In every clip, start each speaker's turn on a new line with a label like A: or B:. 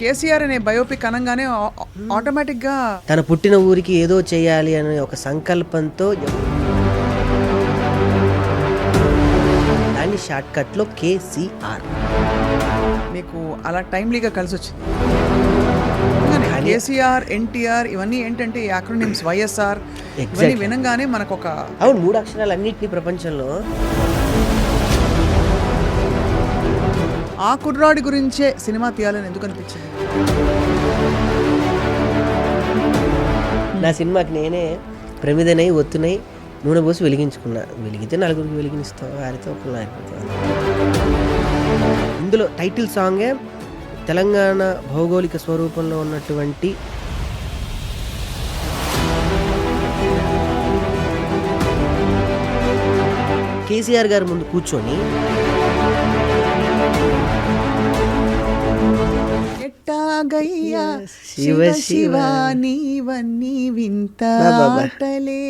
A: కేసీఆర్ అనే బయోపిక్ అనగానే ఆటోమేటిక్గా
B: తన పుట్టిన ఊరికి ఏదో చేయాలి అనే ఒక సంకల్పంతో దాన్ని షార్ట్ కట్లో కేసీఆర్
A: మీకు అలా టైమ్లీగా కలిసి వచ్చింది. కేసీఆర్, ఎన్టీఆర్ ఇవన్నీ ఏంటంటే ఈ యాక్రోనిమ్స్ వైఎస్ఆర్ ఇవన్నీ వినంగానే మనకు ఒక
B: అవును 3 అక్షరాలు అన్నింటినీ ప్రపంచంలో
A: ఆ కుర్రాడి గురించే సినిమా తీయాలని ఎందుకు అనిపించింది?
B: నా సినిమాకి నేనే ప్రమిదనై ఒత్తునై నూనె పోసి వెలిగించుకున్నా. వెలిగితే నలుగురికి వెలిగిస్తావు, వారితో ఒకళ్ళు అయిపోతావు. ఇందులో టైటిల్ సాంగే తెలంగాణ భౌగోళిక స్వరూపంలో ఉన్నటువంటి కేసీఆర్ గారి ముందు కూర్చొని
A: ఎట్టాగయ్యా శివ శివ నీవన్నీ వింత ఆటలే,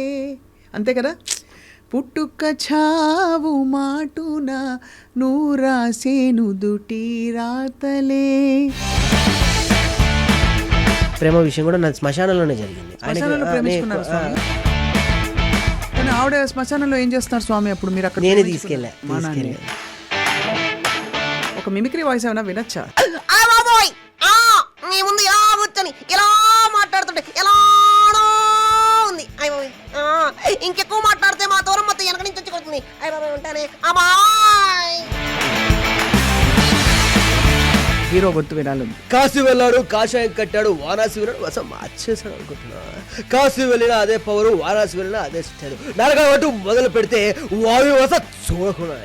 A: అంతే కదా. పుట్టుక చావు మాటున నూరాసేను దుటి రాతలే.
B: ప్రేమ విషయం కూడా నా శ్మశానంలోనే జరిగింది.
A: శ్మశానంలో ప్రేమించుకున్నారు స్వామి. కానీ ఆవిడ శ్మశానంలో ఏం చేస్తున్నారు స్వామి? అప్పుడు మీరు అక్కడ
B: నేనే తీసుకెళ్ళా.
A: ఒక మిమిక్రీ వాయిస్ ఏమైనా వినొచ్చా?
C: నీ ముందు ఇలా కూర్చొని ఇలా మాట్లాడుతుంటే ఎలా ఉంది. ఇంకెక్కువ మాట్లాడితే మా దూరం మొత్తం వెనక నుంచి వచ్చి కొడుతుంది. ఉంటానే అమ్మాయి.
A: హీరో గుర్తు వినాలి.
B: కాశీ వెళ్ళాడు, కాషాయం కట్టాడు, వారాసి వెళ్ళాడు, అసలు మార్చేశాడు అనుకుంటున్నా. కాశీ వెళ్ళినా అదే పవరు, వారాసి వెళ్ళినా అదే స్టైల్. నరకబట్టు మొదలు పెడితే వాయు వస చూడకుండా.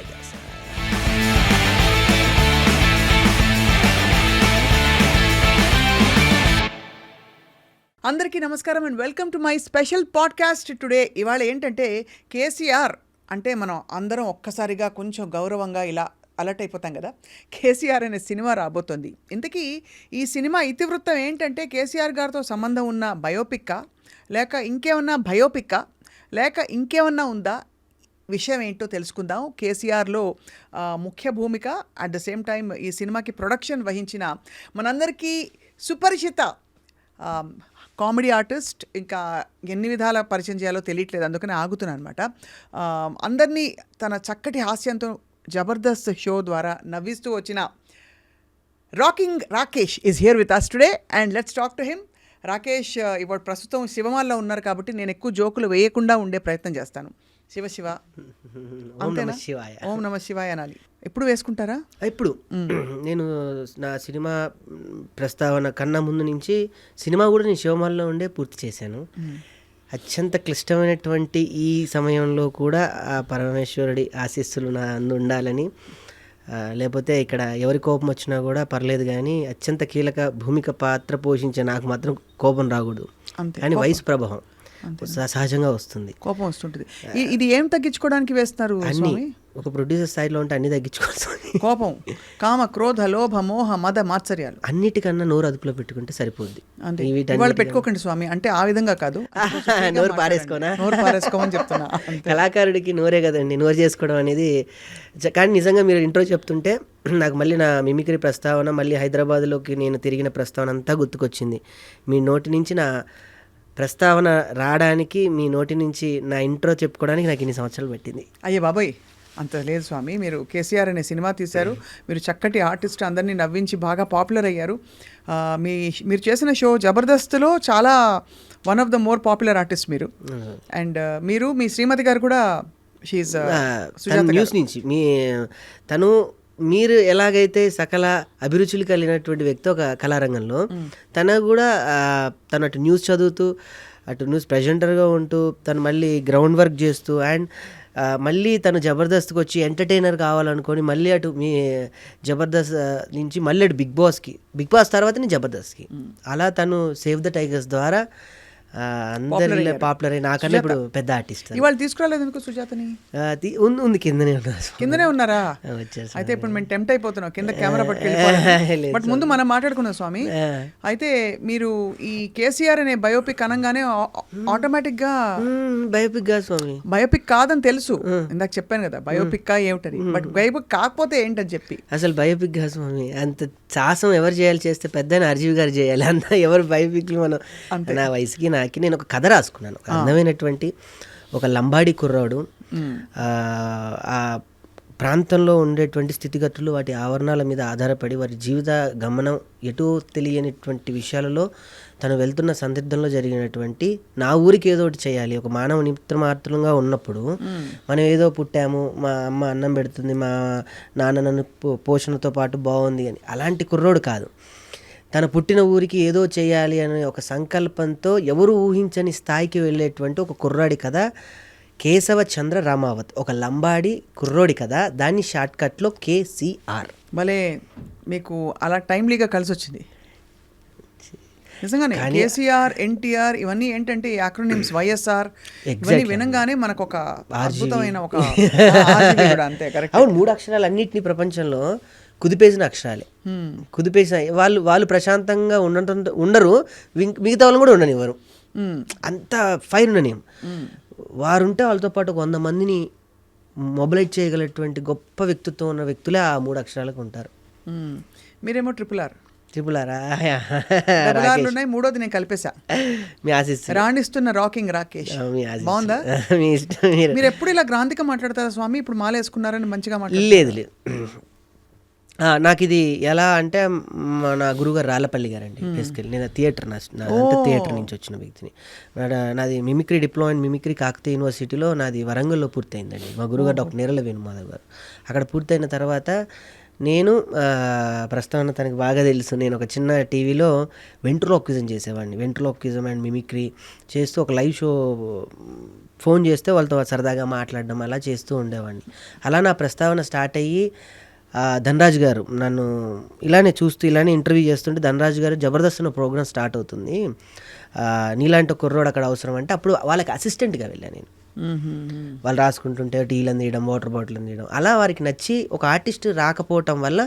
A: అందరికీ నమస్కారం and welcome to my special podcast today. ఇవాళ ఏంటంటే కేసీఆర్ అంటే మనం అందరం ఒక్కసారిగా కొంచెం గౌరవంగా ఇలా అలర్ట్ అయిపోతాం కదా. కేసీఆర్ అనే సినిమా రాబోతోంది. ఇంతకీ ఈ సినిమా ఇతివృత్తం ఏంటంటే కేసీఆర్ గారితో సంబంధం ఉన్న బయోపిక్కా, లేక ఇంకేమన్నా బయోపిక్కా, లేక ఇంకేమన్నా ఉందా? విషయం ఏంటో తెలుసుకుందాం. కేసీఆర్లో ముఖ్య భూమిక, అట్ ద సేమ్ టైం ఈ సినిమాకి ప్రొడక్షన్ వహించిన మనందరికీ సుపరిచిత కామెడీ ఆర్టిస్ట్, ఇంకా ఎన్ని విధాల పరిచయం చేయాలో తెలియట్లేదు, అందుకని ఆగుతున్నాను అనమాట. అందరినీ తన చక్కటి హాస్యంతో జబర్దస్త్ షో ద్వారా నవ్విస్తూ వచ్చిన rocking Rakesh is here with us today and let's talk to him. Rakesh ఇప్పుడు ప్రస్తుతం శివమాల్లో ఉన్నారు కాబట్టి నేను ఎక్కువ జోకులు వేయకుండా ఉండే ప్రయత్నం చేస్తాను. శివ శివ అంతేనా? ఓం నమ శివాయ అనాలి. ఎప్పుడు వేసుకుంటారా?
B: ఇప్పుడు నేను నా సినిమా ప్రస్తావన కన్నా ముందు నుంచి సినిమా కూడా నేను శివమాల్లో ఉండే పూర్తి చేశాను. అత్యంత క్లిష్టమైనటువంటి ఈ సమయంలో కూడా ఆ పరమేశ్వరుడి ఆశీస్సులు నా అందు ఉండాలని, లేకపోతే ఇక్కడ ఎవరి కోపం వచ్చినా కూడా పర్లేదు కానీ అత్యంత కీలక భూమిక పాత్ర పోషించే నాకు మాత్రం కోపం రాకూడదు. కానీ వయసు ప్రభావం సహజంగా వస్తుంది,
A: కోపం వస్తుంటుంది. ఇది ఏం తగ్గించుకోవడానికి వేస్తున్నారు?
B: అన్ని ఒక ప్రొడ్యూసర్ స్థాయిలో ఉంటే అన్ని తగ్గించుకోవాలి.
A: కోపం, కామ, క్రోధ, లోభ, మోహ, మద, మాత్సర్యాలు
B: అన్నిటికన్నా నోరు అదుపులో పెట్టుకుంటే సరిపోద్ది.
A: అంటే వాళ్ళు పెట్టుకోకండి స్వామి, అంటే ఆ విధంగా కాదు,
B: నోరు
A: పారేసుకోమని చెప్తున్నా.
B: కళాకారుడికి నోరే కదండి నోరు చేసుకోవడం అనేది. కానీ నిజంగా మీరు ఇంట్రో చెప్తుంటే నాకు మళ్ళీ నా మిమిక్రీ ప్రస్తావన, మళ్ళీ హైదరాబాద్లోకి నేను తిరిగిన ప్రస్తావన అంతా గుర్తుకొచ్చింది. మీ నోటి నుంచి నా ప్రస్తావన రావడానికి, మీ నోటి నుంచి నా ఇంట్రో చెప్పుకోవడానికి నాకు ఇన్ని సంవత్సరాలు పెట్టింది.
A: అయ్యే బాబాయ్, అంత లేదు స్వామి. మీరు కేసీఆర్ అనే సినిమా తీశారు, మీరు చక్కటి ఆర్టిస్ట్, అందరినీ నవ్వించి బాగా పాపులర్ అయ్యారు. మీరు చేసిన షో జబర్దస్త్లో చాలా one of the more popular artist మీరు. అండ్ మీరు మీ శ్రీమతి గారు కూడా షీఈ్
B: న్యూస్ నుంచి మీరు ఎలాగైతే సకల అభిరుచులు కలిగినటువంటి వ్యక్తి ఒక కళారంగంలో, తన కూడా తను అటు న్యూస్ చదువుతూ, అటు న్యూస్ ప్రెజెంటర్గా ఉంటూ, తను మళ్ళీ గ్రౌండ్ వర్క్ చేస్తూ, అండ్ మళ్ళీ తను జబర్దస్త్కి వచ్చి ఎంటర్టైనర్ కావాలనుకొని మళ్ళీ అటు మీ జబర్దస్త్ నుంచి మళ్ళీ అటు బిగ్ బాస్ తర్వాత నేను జబర్దస్త్కి, అలా తను సేవ్ ద టైగర్స్ ద్వారా అందరిలో పాపులర్ అయ్యి నాకన్నా ఇప్పుడు పెద్ద ఆర్టిస్ట్.
A: ఇవాళ తీసుకురాలేదు ఎందుకు సుజాతని?
B: ఉంది కిందనే ఉన్నారు.
A: కిందనే ఉన్నారా?
B: వచ్చారు
A: అయితే ఇప్పుడు మేము టెంప్ట్ అయిపోతున్నాం కింద కెమెరా పట్టుకెళ్ళి. బట్ ముందు మనం మాట్లాడుకున్నాం స్వామి. అయితే మీరు ఈ కేసీఆర్ అనే బయోపిక్ అనగానే ఆటోమేటిక్ గా
B: బయోపిక్ గా స్వామి,
A: బయోపిక్ కాదని తెలుసు, ఇందాక చెప్పాను కదా బయోపిక్ కా ఏమిటని. బట్ బయోపిక్ కాకపోతే ఏంటని చెప్పి
B: అసలు బయోపిక్ గా స్వామి, అంత సాహసం ఎవరు చేయాలి? చేస్తే పెద్ద అర్జీవి గారు చేయాలి, అంతా ఎవరు బయోపిక్లు మనం. నా వయసుకి నాకి నేను ఒక కథ రాసుకున్నాను, అందమైనటువంటి ఒక లంబాడి కుర్రాడు ఆ ప్రాంతంలో ఉండేటువంటి స్థితిగతులు, వాటి ఆవరణాల మీద ఆధారపడి వారి జీవిత గమనం ఎటూ తెలియనిటువంటి విషయాలలో తను వెళ్తున్న సందిగ్ధంలో జరిగినటువంటి నా ఊరికి ఏదో ఒకటి చేయాలి, ఒక మానవ నిమిత్రమాత్రంగా ఉన్నప్పుడు మనం ఏదో పుట్టాము, మా అమ్మ అన్నం పెడుతుంది, మా నాన్న నన్ను పోషణతో పాటు బాగుంది అని అలాంటి కుర్రోడు కాదు. తన పుట్టిన ఊరికి ఏదో చేయాలి అనే ఒక సంకల్పంతో ఎవరు ఊహించని స్థాయికి వెళ్ళేటువంటి ఒక కుర్రాడి కథ కేశవ చంద్ర రామావత్, ఒక లంబాడి కుర్రోడి కదా. దాన్ని షార్ట్కట్లో కేసీఆర్.
A: భలే మీకు అలా టైమ్లీగా కలిసి వచ్చింది నిజంగానే. కేసీఆర్, ఎన్టీఆర్ ఇవన్నీ ఏంటంటే యాక్రోనిమ్స్, వైఎస్ఆర్ ఇవన్నీ వినంగానే మనకు ఒక అద్భుతమైన ఒక అంతే కరెక్ట్.
B: అవును, 3 అక్షరాలు అన్నింటినీ ప్రపంచంలో కుదిపేసిన అక్షరాలే. కుదిపేసిన వాళ్ళు ప్రశాంతంగా ఉండరు, మిగతా వాళ్ళు కూడా ఉండనివ్వరు, అంత ఫైర్ ఉండని. వారుంటే వాళ్ళతో పాటు 100 మందిని మొబిలైజ్ చేయగలటువంటి గొప్ప వ్యక్తిత్వం ఉన్న వ్యక్తులే ఆ 3 అక్షరాలకు ఉంటారు.
A: మీరేమో ట్రిపుల్ ఆర్ ఉన్నాయి, మూడోది నేను కలిపేశా.
B: మీ ఆశీస్
A: రాణిస్తున్న రాకింగ్ రాకేష్. బాగుందా?
B: మీ ఇష్టం.
A: మీరు ఎప్పుడు ఇలా గ్రాంధిక మాట్లాడతారా స్వామి? ఇప్పుడు మాల వేసుకున్నారని మంచిగా మాట్లాడారు.
B: లేదు నాకు ఇది ఎలా అంటే నా గురుగారు రాళ్ళపల్లి గారండి. బేసికల్లీ నేను థియేటర్ థియేటర్ నుంచి వచ్చిన వ్యక్తిని. నాది mimicry diploma in mimicry Kakatiya యూనివర్సిటీలో నాది వరంగల్లో పూర్తయిందండి. మా గురుగారు డాక్టర్ నేరల వేణుమాధవ్ గారు. అక్కడ పూర్తయిన తర్వాత నేను ప్రస్తుతం తనకి బాగా తెలుసు, నేను ఒక చిన్న టీవీలో వెంట్రులోక్విజం చేసేవాడిని. వెంట్రులోక్విజం అండ్ మిమిక్రీ చేస్తూ ఒక లైవ్ షో ఫోన్ చేస్తే వాళ్ళతో సరదాగా మాట్లాడడం అలా చేస్తూ ఉండేవాడిని. అలా నా ప్రస్తావన స్టార్ట్ అయ్యి ధనరాజు గారు నన్ను ఇలానే చూస్తూ ఇలానే ఇంటర్వ్యూ చేస్తుంటే, ధనరాజు గారు జబర్దస్త్ అనే ప్రోగ్రామ్ స్టార్ట్ అవుతుంది, నీలాంటి కుర్రోడు అక్కడ అవసరం అంటే అప్పుడు వాళ్ళకి అసిస్టెంట్గా వెళ్ళాను నేను. వాళ్ళు రాసుకుంటుంటే టీలు అందియడం, వాటర్ బాటిల్ అందియడం, అలా వారికి నచ్చి ఒక ఆర్టిస్ట్ రాకపోవటం వల్ల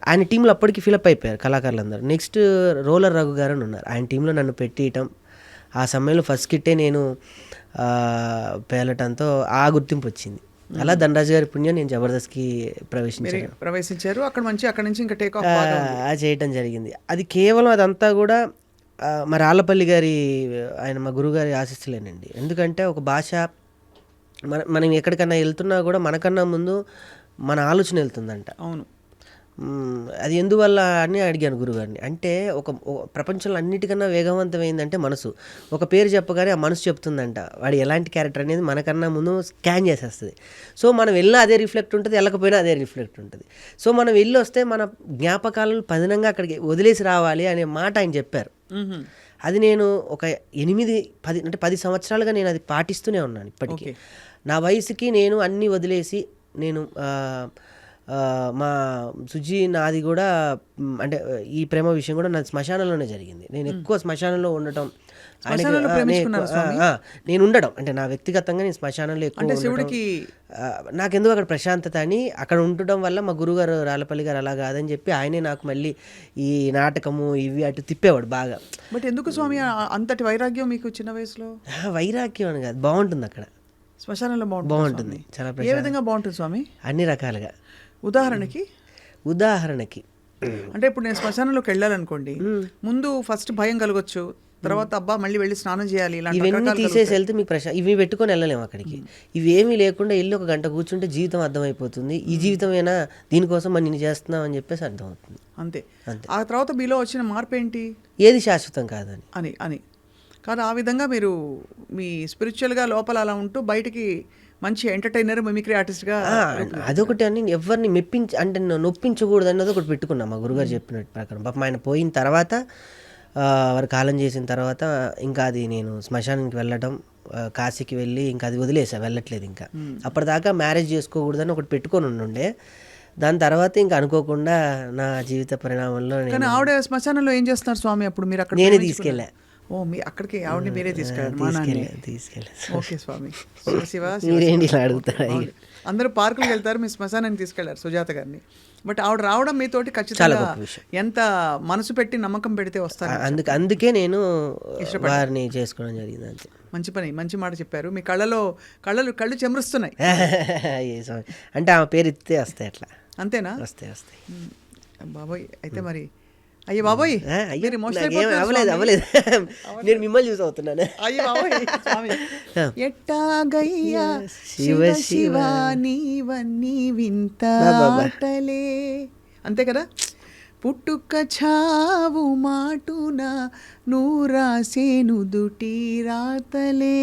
B: ఆయన టీంలో అప్పటికి ఫిలప్ అయిపోయారు కళాకారులందరూ. నెక్స్ట్ రోలర్ రఘు గారు అని ఉన్నారు, ఆయన టీంలో నన్ను పెట్టియటం, ఆ సమయంలో ఫస్ట్ కిట్టే నేను పేలటంతో ఆ గుర్తింపు వచ్చింది. అలా ధనరాజు గారి పుణ్యం నేను జబర్దస్త్కి
A: ప్రవేశించారు. అక్కడ నుంచి ఇంకా టేక్ ఆఫ్
B: చేయటం జరిగింది. అది కేవలం అదంతా కూడా మా రాళ్ళపల్లి గారి ఆయన మా గురుగారి ఆశీస్సులేనండి. ఎందుకంటే ఒక భాష మనం ఎక్కడికన్నా వెళ్తున్నా కూడా మనకన్నా ముందు మన ఆలోచన వెళ్తుందంట.
A: అవును,
B: అది ఎందువల్ల అని అడిగాను గురుగారిని. అంటే ఒక ప్రపంచంలో అన్నిటికన్నా వేగవంతమైందంటే మనసు. ఒక పేరు చెప్పగానే ఆ మనసు చెప్తుందంట వాడు ఎలాంటి క్యారెక్టర్ అనేది మనకన్నా ముందు స్కాన్ చేసేస్తుంది. సో మనం వెళ్ళినా అదే రిఫ్లెక్ట్ ఉంటుంది, వెళ్ళకపోయినా అదే రిఫ్లెక్ట్ ఉంటుంది. సో మనం వెళ్ళి వస్తే మన జ్ఞాపకాలను పదినంగా అక్కడికి వదిలేసి రావాలి అనే మాట ఆయన చెప్పారు. అది నేను ఒక 10 సంవత్సరాలుగా నేను అది పాటిస్తూనే ఉన్నాను ఇప్పటికీ. నా వయసుకి నేను అన్నీ వదిలేసి నేను మా సుజీ నాది కూడా అంటే ఈ ప్రేమ విషయం కూడా నా శ్మశానంలోనే జరిగింది. నేను ఎక్కువ శ్మశానంలో ఉండటం, నేను ఉండడం అంటే నా వ్యక్తిగతంగా నేను శ్మశానంలో ఎక్కువ నాకెందుకు అక్కడ ప్రశాంతత అని అక్కడ ఉండటం వల్ల మా గురుగారు రాళ్ళపల్లి గారు అలా కాదని చెప్పి ఆయనే నాకు మళ్ళీ ఈ నాటకము ఇవి అటు తిప్పేవాడు బాగా.
A: బట్ ఎందుకు స్వామి అంతటి వైరాగ్యం మీకు చిన్న వయసులో?
B: వైరాగ్యం అని కాదు, బాగుంటుంది అక్కడ
A: శ్మశానంలో.
B: బాగుంటుంది చాలా.
A: ఏ విధంగా బాగుంటుంది స్వామి?
B: అన్ని రకాలుగా.
A: ఉదాహరణకి అంటే ఇప్పుడు నేను శ్మశానంలోకి వెళ్ళాలనుకోండి, ముందు ఫస్ట్ భయం కలగొచ్చు, తర్వాత అబ్బా మళ్ళీ వెళ్ళి స్నానం చేయాలి,
B: ఇవన్నీ తీసేసి వెళ్తే మీకు ఇవి పెట్టుకొని వెళ్ళలేము అక్కడికి. ఇవేమీ లేకుండా వెళ్ళి ఒక గంట కూర్చుంటే జీవితం అర్థమైపోతుంది. ఈ జీవితమేనా, దీనికోసం మనం నిన్ను చేస్తున్నాం అని చెప్పేసి అర్థమవుతుంది.
A: అంతే. ఆ తర్వాత మీలో వచ్చిన మార్పు ఏంటి?
B: ఏది శాశ్వతం కాదని
A: అని కాదు. ఆ విధంగా మీరు మీ స్పిరిచువల్గా లోపల అలా ఉంటూ బయటికి మంచి ఎంటర్టైనర్, మిమిక్రీ ఆర్టిస్ట్గా.
B: అదొకటి అని ఎవరిని అంటే నొప్పించకూడదు అన్నది ఒకటి పెట్టుకున్నాం మా గురుగారు చెప్పినట్టు ప్రకారం. పాపం ఆయన పోయిన తర్వాత వారు కాలం చేసిన తర్వాత ఇంకా అది నేను శ్మశానానికి వెళ్ళడం, కాశీకి వెళ్ళి ఇంకా అది వదిలేసా, వెళ్ళట్లేదు ఇంకా. అప్పటిదాకా మ్యారేజ్ చేసుకోకూడదని ఒకటి పెట్టుకొని ఉండే. దాని తర్వాత ఇంకా అనుకోకుండా నా జీవిత పరిణామంలో
A: ఆవిడ శ్మశానంలో ఏం చేస్తున్నారు స్వామి అప్పుడు? మీరు అక్కడ
B: నేనే తీసుకెళ్ళా.
A: ఓ మీ అక్కడికి ఆవిడని మీరే తీసుకెళ్ళారు మా నాన్న.
B: తీసుకెళ్ళాను.
A: ఓకే స్వామి. శివ శివ శివ
B: మీరేంటి
A: శివ.
B: ఇలా అడుగుతారా?
A: అవును. అందరూ పార్కులకు వెళ్తారు, మీ శ్మశానానికి తీసుకెళ్లారు సుజాత గారిని. బట్ ఆవిడ రావడం మీతోటి
B: చాలా
A: ఖచ్చితంగా
B: గొప్ప విషయం.
A: ఎంత మనసు పెట్టి నమ్మకం పెడితే వస్తారు.
B: అందుకే నేను వారిని చేసుకోవడం జరిగింది అంతే.
A: మంచి పని, మంచి మాట చెప్పారు. మీ కళ్ళు చెమరుస్తున్నాయి.
B: ఏ స్వామి. అంటే ఆమె పేరు ఎత్తితే వస్తాయి అట్లా.
A: అంతేనా?
B: వస్తాయి.
A: బాబోయ్, అయితే మరి అయ్యే బాబోయ్ మీరు emotional
B: నాకేం
A: అయిపోతున్నారు
B: అవ్వలేదు.
A: స్వామి.
B: నేను మిమ్మల్ని చూసి అవుతున్నాను.
A: అయ్యే బాబోయ్ స్వామి. ఎట్టాగయ్యా
B: శివ
A: శివ
B: శివ
A: శివ నీవన్నీ వింత
B: బాబా.
A: ఆటలే. అంతే కదా. పుట్టుక చావు మాటున నూరాసేను దుటి రాతలే.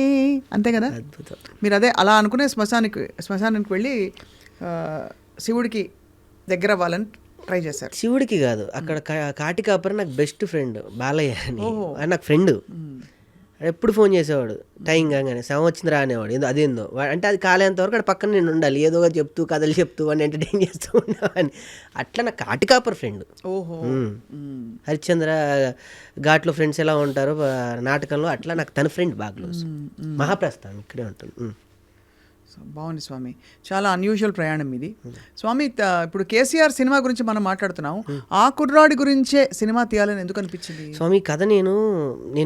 A: అంతే కదా.
B: అద్భుతం.
A: మీరు అదే అలా అనుకునే శ్మశానానికి వెళ్ళి శివుడికి దగ్గర అవ్వాలని ట్రై చేశారు.
B: శివుడికి కాదు, అక్కడ కాటి కాపరి నాకు బెస్ట్ ఫ్రెండ్ బాలయ్య అని. ఆయన నాకు ఫ్రెండ్. ఎప్పుడు ఫోన్ చేసేవాడు టైం కాగానే, శవం వచ్చింది రా అనేవాడు. ఏదో అదేందో అంటే అది కాలేంత వరకు అక్కడ పక్కన నేను ఉండాలి, ఏదో ఒకటి చెప్తూ కథలు చెప్తూ అని ఎంటర్టైన్ చేస్తూ ఉండేవాడిని. అట్లా నాకు కాటి కాపర్ ఫ్రెండ్.
A: ఓహో.
B: హరిశ్చంద్ర ఘాట్లో ఫ్రెండ్స్ ఎలా ఉంటారో నాటకంలో అట్లా నాకు తన ఫ్రెండ్ బాగా క్లోజ్. మహాప్రస్థానం ఇక్కడే ఉంటుంది.
A: బాగుంది స్వామి. చాలా అన్యూజువల్ ప్రయాణం ఇది స్వామి. ఇప్పుడు కేసీఆర్ సినిమా గురించి మనం మాట్లాడుతున్నాం. ఆ కుర్రాడి గురించే సినిమా తీయాలని ఎందుకు అనిపించింది
B: స్వామి? కథ నేను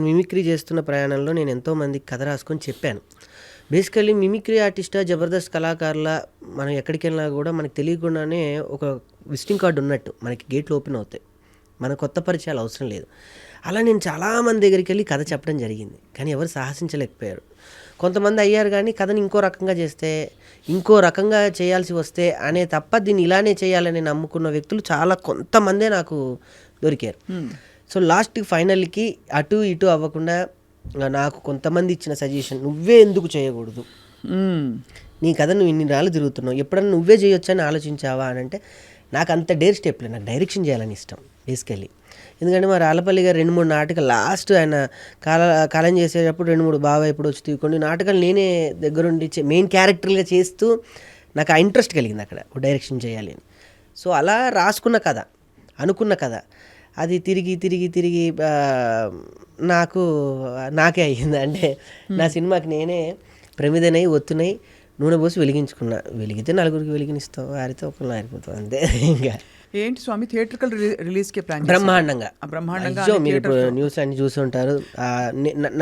B: మిమిక్రీ చేస్తున్న ప్రయాణంలో నేను ఎంతోమందికి కథ రాసుకొని చెప్పాను. బేసికల్లీ మిమిక్రీ ఆర్టిస్టా, జబర్దస్త్ కళాకారుల మనం ఎక్కడికి వెళ్ళినా కూడా మనకు తెలియకుండానే ఒక విజిటింగ్ కార్డు ఉన్నట్టు మనకి గేట్లు ఓపెన్ అవుతాయి. మన కొత్త పరిచయాలు అవసరం లేదు. అలా నేను చాలామంది దగ్గరికి వెళ్ళి కథ చెప్పడం జరిగింది, కానీ ఎవరు సాహసించలేకపోయారు. కొంతమంది అయ్యారు, కానీ కథని ఇంకో రకంగా చేస్తే, ఇంకో రకంగా చేయాల్సి వస్తే అనే తప్ప దీన్ని ఇలానే చేయాలని నమ్ముకున్న వ్యక్తులు చాలా కొంతమందే నాకు దొరికారు. సో లాస్ట్కి ఫైనల్కి అటు ఇటు అవ్వకుండా నాకు కొంతమంది ఇచ్చిన సజెషన్, నువ్వే ఎందుకు చేయకూడదు, నీ కథ నువ్వు ఇన్ని రాళ్ళు తిరుగుతున్నావు, ఎప్పుడన్నా నువ్వే చేయొచ్చని ఆలోచించావా అని అంటే నాకు అంత డేర్ స్టెప్ లేదు. నాకు డైరెక్షన్ చేయాలని ఇష్టం బేసికలీ. ఎందుకంటే మా రాళ్ళపల్లి గారు 2-3 నాటకాలు లాస్ట్ ఆయన కాలం చేసేటప్పుడు 2-3 బాగా ఇప్పుడు వచ్చి కొన్ని నాటకాలు నేనే దగ్గరుండి మెయిన్ క్యారెక్టర్గా చేస్తూ నాకు ఆ ఇంట్రెస్ట్ కలిగింది అక్కడ డైరెక్షన్ చేయాలి అని. సో అలా రాసుకున్న కథ, అనుకున్న కథ, అది తిరిగి నాకే అయ్యింది. అంటే నా సినిమాకి నేనే ప్రమిదనై ఒత్తునై నూనె పోసి వెలిగితే నలుగురికి వెలిగినిస్తాం, ఆరితే ఒకళ్ళు ఆరిపోతాం అంతే. ఇంకా
A: ఏంటి స్వామి థియేట్రికల్ రిలీజ్కి ప్లాన్
B: బ్రహ్మాండంగా
A: బ్రహ్మాండంగా
B: మీరు ఇప్పుడు న్యూస్ అన్ని చూస్తుంటారు.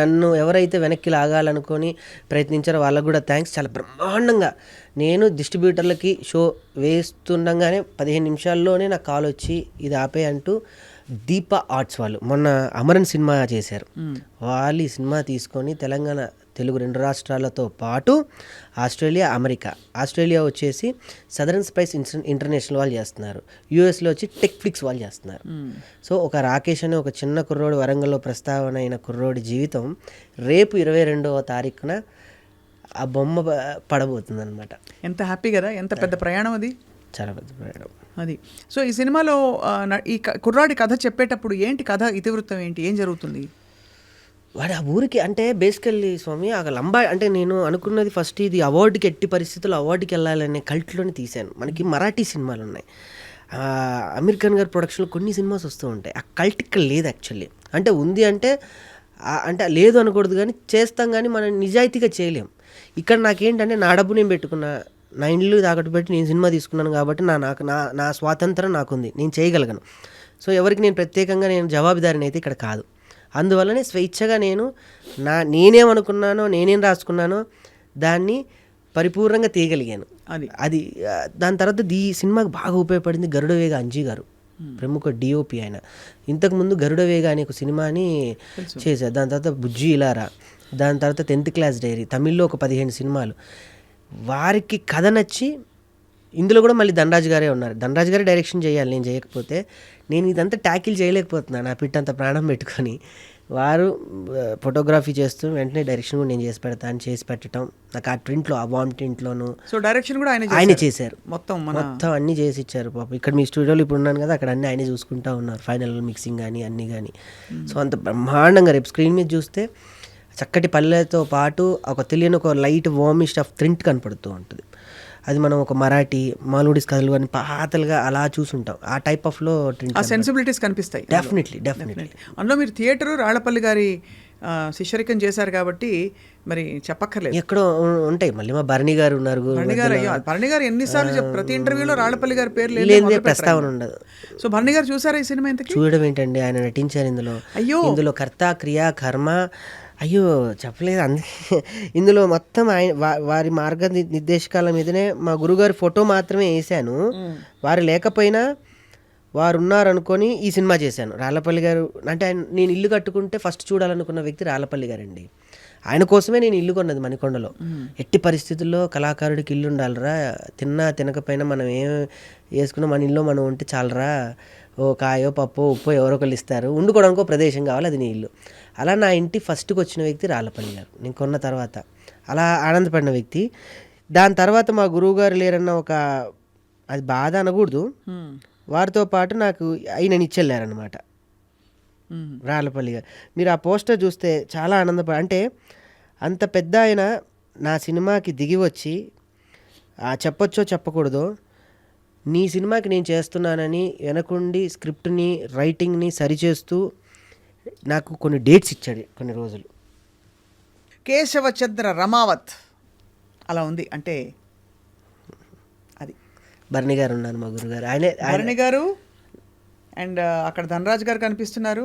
B: నన్ను ఎవరైతే వెనక్కి లాగాలనుకొని ప్రయత్నించారో వాళ్ళకు కూడా థ్యాంక్స్. చాలా బ్రహ్మాండంగా నేను డిస్ట్రిబ్యూటర్లకి షో వేస్తుండగానే 15 నిమిషాల్లోనే నాకు కాల్ వచ్చి ఇది ఆపే అంటూ దీప ఆర్ట్స్ వాళ్ళు మొన్న అమరన్ సినిమా చేశారు. వాళ్ళు ఈ సినిమా తీసుకొని తెలంగాణ, తెలుగు 2 రాష్ట్రాలతో పాటు ఆస్ట్రేలియా, అమెరికా, ఆస్ట్రేలియా వచ్చేసి సదరన్ స్పైస్ ఇంటర్నేషనల్ వాళ్ళు చేస్తున్నారు, యూఎస్లో వచ్చి టెక్ఫ్లిక్స్ వాళ్ళు చేస్తున్నారు. సో ఒక రాకేష్ అనే ఒక చిన్న కుర్రోడు, వరంగల్లో ప్రస్తావన అయిన కుర్రోడి జీవితం రేపు 22వ తారీఖున ఆ బొమ్మ పడబోతుంది అనమాట.
A: ఎంత హ్యాపీ కదా, ఎంత పెద్ద ప్రయాణం అది,
B: చాలా పెద్ద ప్రయాణం
A: అది. సో ఈ సినిమాలో ఈ కుర్రాడి కథ చెప్పేటప్పుడు ఏంటి కథ ఇతివృత్తం ఏంటి, ఏం జరుగుతుంది?
B: వాడు ఆ ఊరికి అంటే బేసికల్లీ స్వామి ఆ అంటే నేను అనుకున్నది ఫస్ట్ ఇది అవార్డుకి ఎట్టి పరిస్థితుల్లో అవార్డుకి వెళ్ళాలనే కల్ట్లోనే తీశాను. మనకి మరాఠీ సినిమాలు ఉన్నాయి, అమీర్ ఖాన్ గారి ప్రొడక్షన్లో కొన్ని సినిమాస్ వస్తూ ఉంటాయి. ఆ కల్ట్ ఇక్కడ లేదు యాక్చువల్లీ. అంటే ఉంది అంటే లేదు అనకూడదు, కానీ చేస్తాం, కానీ మనం నిజాయితీగా చేయలేం. ఇక్కడ నాకేంటంటే నా డబ్బు నేను పెట్టుకున్నా, నా ఇండ్లు తాకట్టు పెట్టి నేను సినిమా తీసుకున్నాను కాబట్టి నా స్వాతంత్రం నాకుంది, నేను చేయగలను. సో ఎవరికి నేను ప్రత్యేకంగా నేను జవాబుదారిని అయితే ఇక్కడ కాదు. అందువల్లనే స్వేచ్ఛగా నేనేమనుకున్నానో, నేనేం రాసుకున్నానో దాన్ని పరిపూర్ణంగా తీయగలిగాను. అది దాని తర్వాత ఈ సినిమాకి బాగా ఉపయోగపడింది గరుడవేగ అంజీ గారు, ప్రముఖ డిఓపి ఆయన. ఇంతకుముందు గరుడవేగ అనే ఒక సినిమాని చేశారు. దాని తర్వాత బుజ్జి ఇలారా, దాని తర్వాత 10th క్లాస్ డైరీ, తమిళ్లో ఒక 15 సినిమాలు. వారికి కథ నచ్చి ఇందులో కూడా మళ్ళీ ధనరాజ్ గారే ఉన్నారు. ధనరాజ్ గారే డైరెక్షన్ చేయాలి, నేను చేయకపోతే. నేను ఇదంతా ట్యాకిల్ చేయలేకపోతున్నాను నా పిట్టంత ప్రాణం పెట్టుకొని. వారు ఫోటోగ్రఫీ చేస్తూ వెంటనే డైరెక్షన్ కూడా నేను చేసి పెడతా అని చేసి పెట్టడం, నాకు ఆ ప్రింట్లో, ఆ వామ్ ప్రింట్లోను.
A: సో డైరెక్షన్ కూడా
B: ఆయనే చేశారు,
A: మొత్తం
B: అన్నీ చేసి ఇచ్చారు. పాపం ఇక్కడ మీ స్టూడియోలో ఇప్పుడు ఉన్నాను కదా, అక్కడ అన్నీ ఆయనే చూసుకుంటూ ఉన్నారు, ఫైనల్ మిక్సింగ్ కానీ అన్నీ కానీ. సో అంత బ్రహ్మాండంగా రేపు స్క్రీన్ మీద చూస్తే చక్కటి పల్లెతో పాటు ఒక తెలియని ఒక లైట్ వామిష్ ఆఫ్ ప్రింట్ కనపడుతూ ఉంటుంది. అది మనం ఒక మరాఠీ మాల్గుడీస్ కథలు అని పాతలుగా అలా చూసుంటాం. ఆ టైప్ ఆఫ్లో
A: ఆ సెన్సిబిలిటీస్ కనిపిస్తాయి
B: డెఫినెట్లీ.
A: అందులో మీరు థియేటరు రాళ్లపల్లి గారి శిష్యరికం చేశారు కాబట్టి మరి చెప్పక్కర్లేదు.
B: ఎక్కడో ఉంటాయి. మళ్ళీ మా భరణి గారు ఉన్నారు.
A: భరణి గారు భరణి గారు ఎన్నిసార్లు ప్రతి ఇంటర్వ్యూలో రాళ్లపల్లి గారి పేరు
B: లేని ప్రస్తావన ఉండదు.
A: సో భరణి గారు చూసారా ఈ సినిమా? ఇంతకీ
B: చూడడం ఏంటండి, ఆయన నటించారు ఇందులో. ఇందులో కర్త క్రియా కర్మ అయ్యో చెప్పలేదు. అందుకే ఇందులో మొత్తం ఆయన వారి మార్గ నిర్దేశకాల మీదనే మా గురుగారి ఫోటో మాత్రమే వేసాను. వారు లేకపోయినా వారు ఉన్నారనుకొని ఈ సినిమా చేశాను. రాళ్లపల్లి గారు అంటే నేను ఇల్లు కట్టుకుంటే ఫస్ట్ చూడాలనుకున్న వ్యక్తి రాళ్లపల్లి గారండి. ఆయన కోసమే నేను ఇల్లు కొన్నది మణికొండలో. ఎట్టి పరిస్థితుల్లో కళాకారుడికి ఇల్లు ఉండాలిరా, తిన్నా తినకపోయినా మనం ఏం వేసుకున్నా మన ఇల్లు మనం ఉంటే చాలరా, ఓ కాయో పప్పో ఉప్పో ఎవరో ఒకళ్ళు ఇస్తారు, వండుకోవడానికో ప్రదేశం కావాలి, అది నీ ఇల్లు. అలా నా ఇంటి ఫస్ట్కి వచ్చిన వ్యక్తి రాళ్లపల్లి గారు. నేను కొన్న తర్వాత అలా ఆనందపడిన వ్యక్తి. దాని తర్వాత మా గురువు గారు లేరన్న ఒక అది బాధ అనకూడదు, వారితో పాటు నాకు ఆయన ఇచ్చెళ్ళారనమాట రాళ్లపల్లి గారు. మీరు ఆ పోస్టర్ చూస్తే చాలా అంటే అంత పెద్ద ఆయన నా సినిమాకి దిగి వచ్చి చెప్పొచ్చో చెప్పకూడదో, నీ సినిమాకి నేను చేస్తున్నానని వెనకుండి స్క్రిప్ట్ని రైటింగ్ని సరిచేస్తూ నాకు కొన్ని డేట్స్ ఇచ్చాడు, కొన్ని రోజులు.
A: కేశవచంద్ర రమావత్ అలా ఉంది అంటే అది
B: భరణి గారు ఉన్నారు మా గురుగారు.
A: భరణి గారు అండ్ అక్కడ ధనరాజ్ గారు కనిపిస్తున్నారు.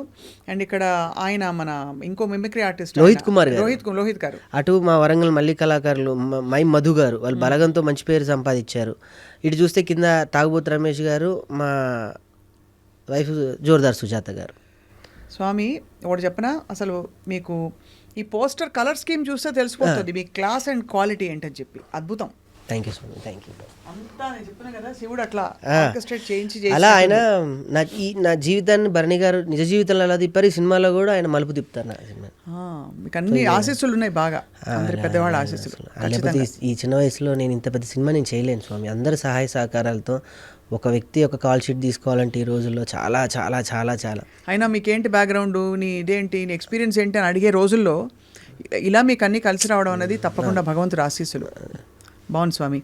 A: అండ్ ఇక్కడ ఆయన మన ఇంకో మిమిక్రీ ఆర్టిస్ట్
B: లోహిత్ కుమార్ గారు,
A: లోహిత్ గారు.
B: అటు మా వరంగల్ మల్లి కళాకారులు మై మధు గారు, వాళ్ళు బలగంతో మంచి పేరు సంపాదించారు. ఇటు చూస్తే కింద తాగుబోతు రమేష్ గారు, మా వైఫ్ జోర్దార్ సుజాత గారు.
A: స్వామి ఒకటి చెప్పనా, అసలు మీకు ఈ పోస్టర్ కలర్ స్కీమ్ చూస్తే తెలిసిపోతుంది మీ క్లాస్ అండ్ క్వాలిటీ ఏంటని చెప్పి. అద్భుతం.
B: థ్యాంక్ యూ స్వామి, థ్యాంక్ యూ.
A: అంతా నేను చెప్పిన కదా, శివుడు అట్లా ఆర్కెస్ట్రేట్ చేయించి
B: అలా ఆయన నా జీవితాన్ని భరణి గారు నిజ జీవితంలో అలా తిప్పారు, ఈ సినిమాలో కూడా ఆయన మలుపు తిప్పుతారు నా సినిమా.
A: మీకు అన్ని ఆశీస్సులు ఉన్నాయి బాగా, అందరి పెద్దవాళ్ళ ఆశీస్సులు.
B: లేకపోతే ఈ చిన్న వయసులో నేను ఇంత పెద్ద సినిమా నేను చేయలేను స్వామి. అందరి సహాయ సహకారాలతో ఒక వ్యక్తి ఒక కాల్ షీట్ తీసుకోవాలంటే ఈ రోజుల్లో చాలా చాలా చాలా చాలా.
A: అయినా మీకేంటి బ్యాక్గ్రౌండ్, నీ ఇదేంటి, నీ ఎక్స్పీరియన్స్ ఏంటి అని అడిగే రోజుల్లో ఇలా మీకు అన్నీ కలిసి రావడం అనేది తప్పకుండా భగవంతుడు ఆశీస్సులు. బాగుంది స్వామి.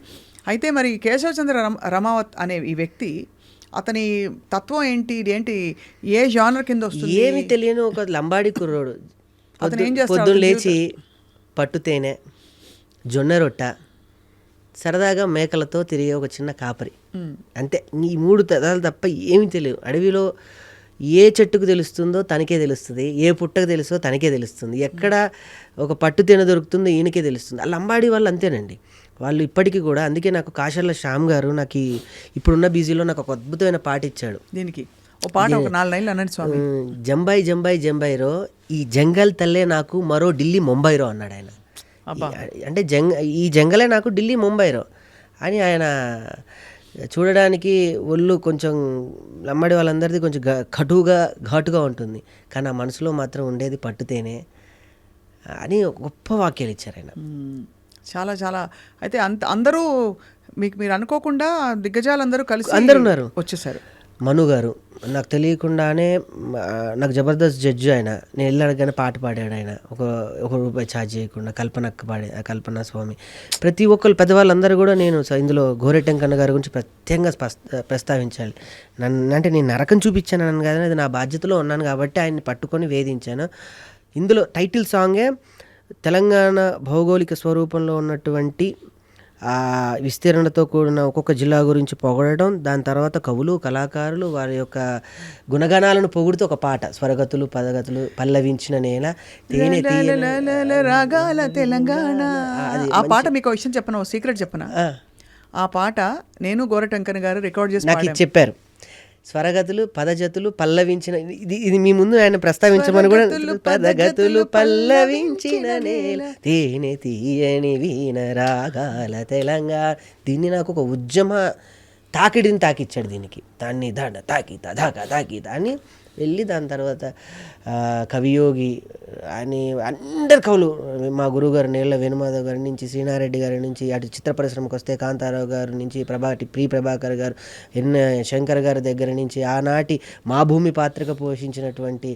A: అయితే మరి కేశవచంద్ర రమావత్ అనే ఈ వ్యక్తి, అతని తత్వం ఏంటి, ఇదేంటి, ఏ జానర్ కింద వస్తుంది?
B: ఏమి తెలియని ఒక లంబాడి కుర్రోడు.
A: అతను ఏం చేస్తాడు?
B: పొద్దున్న లేచి పట్టు తేనె, జొన్న రొట్ట, సరదాగా మేకలతో తిరిగే ఒక చిన్న కాపరి, అంతే. ఈ 3 తదాలు తప్ప ఏమీ తెలియదు. అడవిలో ఏ చెట్టుకు తెలుస్తుందో తనకే తెలుస్తుంది, ఏ పుట్టకు తెలుస్తుందో తనకే తెలుస్తుంది, ఎక్కడ ఒక పట్టు తేనె దొరుకుతుందో ఈయనకే తెలుస్తుంది. ఆ లంబాడి వాళ్ళు అంతేనండి, వాళ్ళు ఇప్పటికీ కూడా. అందుకే నాకు కాశర్ల శ్యామ్ గారు నాకు ఇప్పుడున్న బిజీలో నాకు ఒక అద్భుతమైన పాట ఇచ్చాడు.
A: దీనికి ఒక పాట, ఒక 4 లైన్లు అనండి స్వామి.
B: జంబాయి జంబాయి జంబాయిరో, ఈ జంగల్ తల్లే నాకు మరో ఢిల్లీ ముంబైరో అన్నాడు ఆయన. అంటే ఈ జంగలే నాకు ఢిల్లీ ముంబైరో అని. ఆయన చూడడానికి ఒళ్ళు కొంచెం లంబాడి వాళ్ళందరిది కొంచెం ఘాటుగా ఉంటుంది, కానీ ఆ మనసులో మాత్రం ఉండేది పట్టుతేనే అని గొప్ప వాక్యాలు ఇచ్చారు ఆయన.
A: చాలా చాలా. అయితే అందరూ మీరు అనుకోకుండా దిగ్గజాలందరూ కలిసి
B: అందరు ఉన్నారు,
A: వచ్చేసారు.
B: మను గారు నాకు తెలియకుండానే నాకు జబర్దస్త్ జడ్జి ఆయన. నేను వెళ్ళి అడగానే పాట పాడాడు ఆయన, ఒక రూపాయి ఛార్జ్ చేయకుండా. కల్పన స్వామి, ప్రతి ఒక్కరు పెద్దవాళ్ళందరూ కూడా. నేను ఇందులో గోరెటెంకన్న గారి గురించి ప్రత్యేకంగా ప్రస్తావించాలి. అంటే నేను నరకం చూపించాను అని కానీ అది నా బాధ్యతలో ఉన్నాను కాబట్టి ఆయన్ని పట్టుకొని వేధించాను. ఇందులో టైటిల్ సాంగే తెలంగాణ భౌగోళిక స్వరూపంలో ఉన్నటువంటి ఆ విస్తీర్ణతో కూడిన ఒక్కొక్క జిల్లా గురించి పొగడటం, దాని తర్వాత కవులు కళాకారులు వారి యొక్క గుణగణాలను పొగుడుతూ ఒక పాట, స్వరగతులు పదగతులు పల్లవించిన నేల తేనె
A: రాగాల తెలంగాణ. ఆ పాట మీకు విషయం చెప్పనా, సీక్రెట్ చెప్పనా? ఆ పాట నేను గోరటంకన్ గారు రికార్డ్ చేసి
B: నాకు చెప్పారు. స్వరగతులు పదజతులు పల్లవించిన, ఇది మీ ముందు ఆయన ప్రస్తావించమని కూడా. పదగతులు పల్లవించిన నేల తేనె తీయని వీణ రాగాల తెలంగాణ. దీన్ని నాకు ఒక ఉద్యమ తాకిడిని తాకిచ్చాడు దీనికి. దాన్ని తాకి అని వెళ్ళి దాని తర్వాత కవియోగి అని అందరు కవులు, మా గురువుగారు నేళ్ల వేణుమాధవ్ గారి నుంచి, శ్రీనారెడ్డి గారి నుంచి, అటు చిత్ర పరిశ్రమకు వస్తే కాంతారావు గారి నుంచి, ప్రభాకర్ గారు, శంకర్ గారి దగ్గర నుంచి, ఆనాటి మా భూమి పాత్రగా పోషించినటువంటి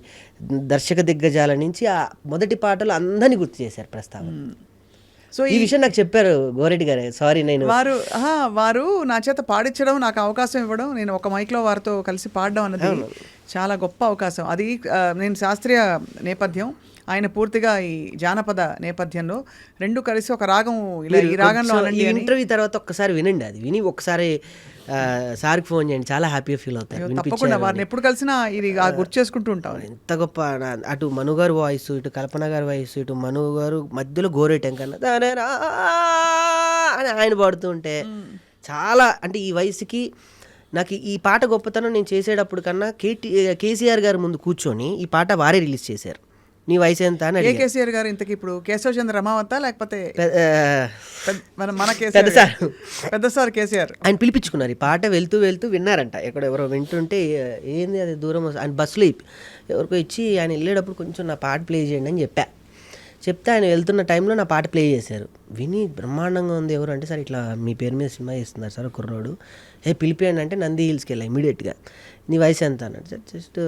B: దర్శక దిగ్గజాల నుంచి ఆ మొదటి పాటలు అందరినీ గుర్తు చేశారు ప్రస్తావన.
A: సో
B: ఈ విషయం నాకు చెప్పారు గోరెడ్డి గారే. సారీ నేను
A: వారు నా చేత పాడించడం, నాకు అవకాశం ఇవ్వడం, నేను ఒక మైక్లో వారితో కలిసి పాడడం అన్నది చాలా గొప్ప అవకాశం. అది నేను శాస్త్రీయ నేపథ్యం, ఆయన పూర్తిగా ఈ జానపద నేపథ్యంలో రెండు కలిసి ఒక రాగం ఇలా ఈ రాగంలో అనండి అని.
B: ఇంటర్వ్యూ తర్వాత ఒక్కసారి వినండి, అది విని ఒకసారి సార్కి ఫోన్ చేయండి, చాలా హ్యాపీగా ఫీల్ అవుతారు.
A: తప్పకుండా వారిని ఎప్పుడు కలిసినా ఇది గుర్తు చేసుకుంటూ ఉంటాం.
B: ఎంత గొప్ప, అటు మను గారు వాయిస్, ఇటు కల్పన గారి వాయిస్, ఇటు మను గారు మధ్యలో గోరేటెంకన్నా అని ఆయన పాడుతూ ఉంటే చాలా, అంటే ఈ వయసుకి నాకు ఈ పాట గొప్పతనం నేను చేసేటప్పుడు కన్నా కేసీఆర్ గారు ముందు కూర్చొని ఈ పాట వారే రిలీజ్ చేశారు. నీ వయసు ఎంత అని అడిగారు.
A: కేసీఆర్ గారు ఇంతకి ఇప్పుడు కేశవ చంద్ర రమావత లేకపోతే మన పెద్ద సార్ కేసీఆర్
B: ఆయన పిలిపించుకున్నారు. ఈ పాట వెళ్తూ వెళ్తూ విన్నారంట, ఎక్కడ ఎవరో వింటుంటే ఏంది అది దూరం ఆయన బస్సులో ఎవరికో ఇచ్చి ఆయన వెళ్ళేటప్పుడు కొంచెం నా పాట ప్లే చేయండి అని చెప్తే ఆయన వెళ్తున్న టైంలో నా పాట ప్లే చేశారు. విని బ్రహ్మాండంగా ఉంది. ఎవరు అంటే, సార్ ఇట్లా మీ పేరు మీద సినిమా చేస్తున్నారు సార్ కుర్రోడు, పిలిపియండి అంటే నంది హిల్స్కి వెళ్ళా ఇమీడియట్గా. నీ వయసు ఎంత అన్నాడు. సార్ జస్ట్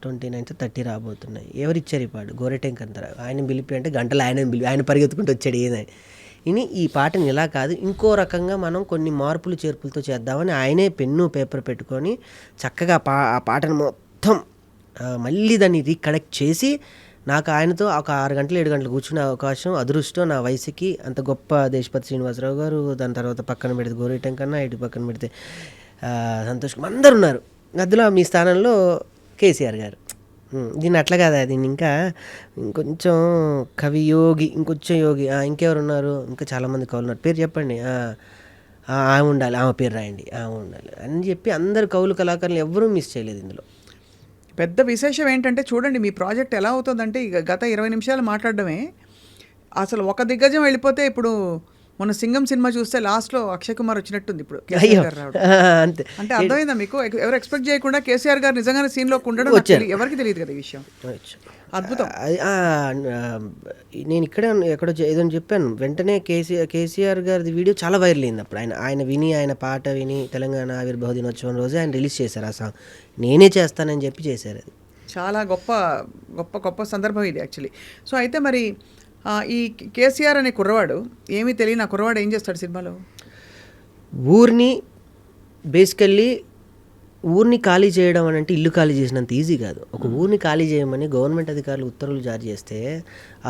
B: 29 30 రాబోతున్నాయి. ఎవరు ఇచ్చారు ఈ పాట? గోరెటెంక్ అంటారు. ఆయన పిలిపి అంటే గంటలు ఆయన పరిగెత్తుకుంటూ వచ్చాడు ఏదని. ఇని ఈ పాటని ఇలా కాదు, ఇంకో రకంగా మనం కొన్ని మార్పులు చేర్పులతో చేద్దామని ఆయనే పెన్ను పేపర్ పెట్టుకొని చక్కగా ఆ పాటను మొత్తం మళ్ళీ దాన్ని రీకనెక్ట్ చేసి నాకు ఆయనతో ఒక 6 గంటలు 7 గంటలు కూర్చునే అవకాశం, అదృష్టం నా వయసుకి. అంత గొప్ప దేశపతి శ్రీనివాసరావు గారు, దాని తర్వాత పక్కన పెడితే గోరేటెంకన్నా, ఇటు పక్కన పెడితే సంతోష్ కుమార్, అందరు ఉన్నారు. అందులో మీ స్థానంలో కేసీఆర్ గారు. దీన్ని అట్లా కాదా, దీన్ని ఇంకా ఇంకొంచెం కవి యోగి, ఇంకొంచెం యోగి, ఇంకెవరు ఉన్నారు, ఇంకా చాలామంది కవులు ఉన్నారు, పేరు చెప్పండి, ఆమె ఉండాలి, ఆమె పేరు రాయండి, ఆమె ఉండాలి అని చెప్పి అందరు కవులు కళాకారులు ఎవరూ మిస్ చేయలేదు ఇందులో.
A: పెద్ద విశేషం ఏంటంటే చూడండి, మీ ప్రాజెక్ట్ ఎలా అవుతుందంటే గత 20 నిమిషాలు మాట్లాడడమే అసలు ఒక దిగ్గజం వెళ్ళిపోతే, ఇప్పుడు మొన్న సింగం సినిమా చూస్తే లాస్ట్లో అక్షయ్ కుమార్ వచ్చినట్టుంది. ఇప్పుడు కేసీఆర్ రావడం
B: అంతే.
A: అంటే అర్థమైందా మీకు? ఎవరు ఎక్స్పెక్ట్ చేయకుండా కేసీఆర్ గారు నిజంగానే సీన్లోకి ఉండడం ఎవరికి తెలియదు కదా ఈ విషయం. అద్భుతం.
B: నేను ఇక్కడే ఎక్కడో ఏదో చెప్పాను, వెంటనే కేసీఆర్ గారి వీడియో చాలా వైరల్ అయింది. అప్పుడు ఆయన పాట విని తెలంగాణ ఆవిర్భావ దినోత్సవం రోజు ఆయన రిలీజ్ చేశారు ఆ సాంగ్. నేనే చేస్తానని చెప్పి చేశారు. అది
A: చాలా గొప్ప గొప్ప గొప్ప సందర్భం ఇది యాక్చువల్లీ. సో అయితే మరి ఈ కేసీఆర్ అనే కుర్రవాడు, ఏమీ తెలియని ఆ కుర్రవాడు ఏం చేస్తాడు సినిమాలో?
B: ఊరిని బేసికల్లీ ఊరిని ఖాళీ చేయడం అని అంటే ఇల్లు ఖాళీ చేసినంత ఈజీ కాదు. ఒక ఊరిని ఖాళీ చేయమని గవర్నమెంట్ అధికారులు ఉత్తర్వులు జారీ చేస్తే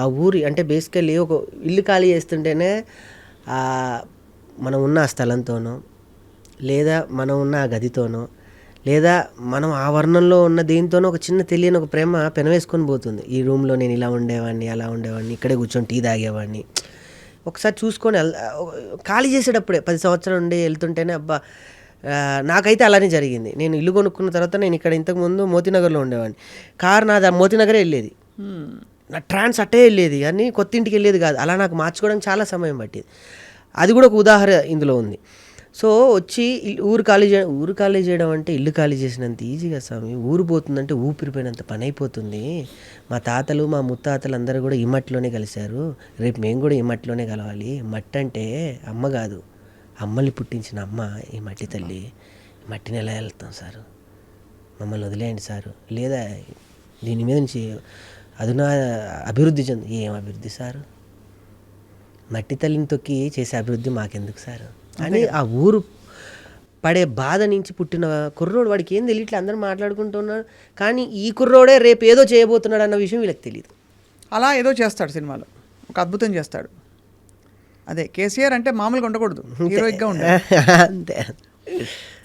B: ఆ ఊరి అంటే బేసికల్లీ ఒక ఇల్లు ఖాళీ చేస్తుంటేనే మనం ఉన్న ఆ స్థలంతోనో, లేదా మనం ఉన్న ఆ గదితోనో, లేదా మనం ఆ వర్ణంలో ఉన్న దేనితోనో ఒక చిన్న తెలియని ఒక ప్రేమ పెనవేసుకొని పోతుంది. ఈ రూమ్లో నేను ఇలా ఉండేవాడిని, అలా ఉండేవాడిని, ఇక్కడే కూర్చొని టీ తాగేవాడిని. ఒకసారి చూసుకొని ఖాళీ చేసేటప్పుడే 10 సంవత్సరాలు ఉండి వెళ్తుంటేనే అబ్బా, నాకైతే అలానే జరిగింది. నేను ఇల్లు కొనుక్కున్న తర్వాత నేను ఇక్కడ ఇంతకుముందు మోతీనగర్లో ఉండేవాడిని. కారు నాది మోతీనగరే వెళ్ళేది, నా ట్రాన్స్ అట్టే వెళ్ళేది, కానీ కొత్త ఇంటికి వెళ్ళేది కాదు. అలా నాకు మార్చుకోవడానికి చాలా సమయం పట్టింది. అది కూడా ఒక ఉదాహరణ ఇందులో ఉంది. సో వచ్చి ఊరు ఖాళీ చేయడం అంటే ఇల్లు ఖాళీ చేసినంత ఈజీగా స్వామి. ఊరు పోతుందంటే ఊపిరిపోయినంత పని అయిపోతుంది. మా తాతలు మా ముత్తాతలు అందరూ కూడా ఈ మట్టిలోనే కలిశారు, రేపు మేము కూడా ఈ మట్టిలోనే కలవాలి. మట్టి అంటే అమ్మ కాదు, అమ్మల్ని పుట్టించిన అమ్మ ఈ మట్టి తల్లి. మట్టిని ఎలా వెళ్తాం సారు, మమ్మల్ని వదిలేయండి సారు, లేదా దీని మీద నుంచి అదునా అభివృద్ధి ఏం అభివృద్ధి సారు, మట్టి తల్లిని తొక్కి చేసే అభివృద్ధి మాకెందుకు సారు అని ఆ ఊరు పడే బాధ నుంచి పుట్టిన కుర్రోడు. వాడికి ఏం తెలియట్లే, అందరూ మాట్లాడుకుంటున్నాడు, కానీ ఈ కుర్రోడే రేపు ఏదో చేయబోతున్నాడు అన్న విషయం వీళ్ళకి తెలియదు.
A: అలా ఏదో చేస్తాడు సినిమాలో, ఒక అద్భుతం చేస్తాడు. అదే కేసీఆర్ అంటే మామూలుగా ఉండకూడదు, హీరోయిక్గా ఉండాలి.
B: అంతే.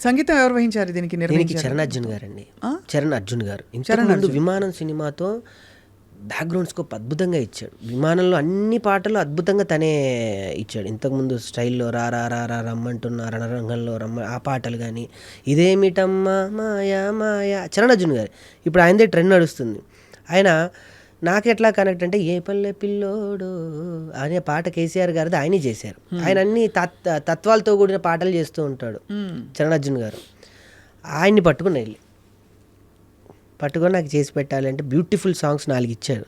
A: సంగీతం ఎవరు వహించారు దీనికి?
B: చరణ్ అర్జున్ గారు అండి. చరణ్ అర్జున్ గారు ఇంతకుముందు విమానం సినిమాతో బ్యాక్గ్రౌండ్ స్కోప్ అద్భుతంగా ఇచ్చాడు. విమానంలో అన్ని పాటలు అద్భుతంగా తనే ఇచ్చాడు. ఇంతకుముందు స్టైల్లో రా రా రా రా రమ్మంటున్న రణరంగంలో ఆ పాటలు కానీ, ఇదేమిటమ్మా మాయా మాయా చరణ్ అర్జున్ గారు. ఇప్పుడు ఆయనదే ట్రెండ్ నడుస్తుంది. ఆయన నాకు ఎట్లా కనెక్ట్ అంటే, ఏ పల్లె పిల్లోడు అనే పాట కేసీఆర్ గారిది ఆయనే చేశారు. ఆయన అన్ని తత్వాలతో కూడిన పాటలు చేస్తూ ఉంటాడు చరణ్ అర్జున్ గారు. ఆయన్ని పట్టుకుని నాకు చేసి పెట్టాలంటే బ్యూటిఫుల్ సాంగ్స్ 4 ఇచ్చారు.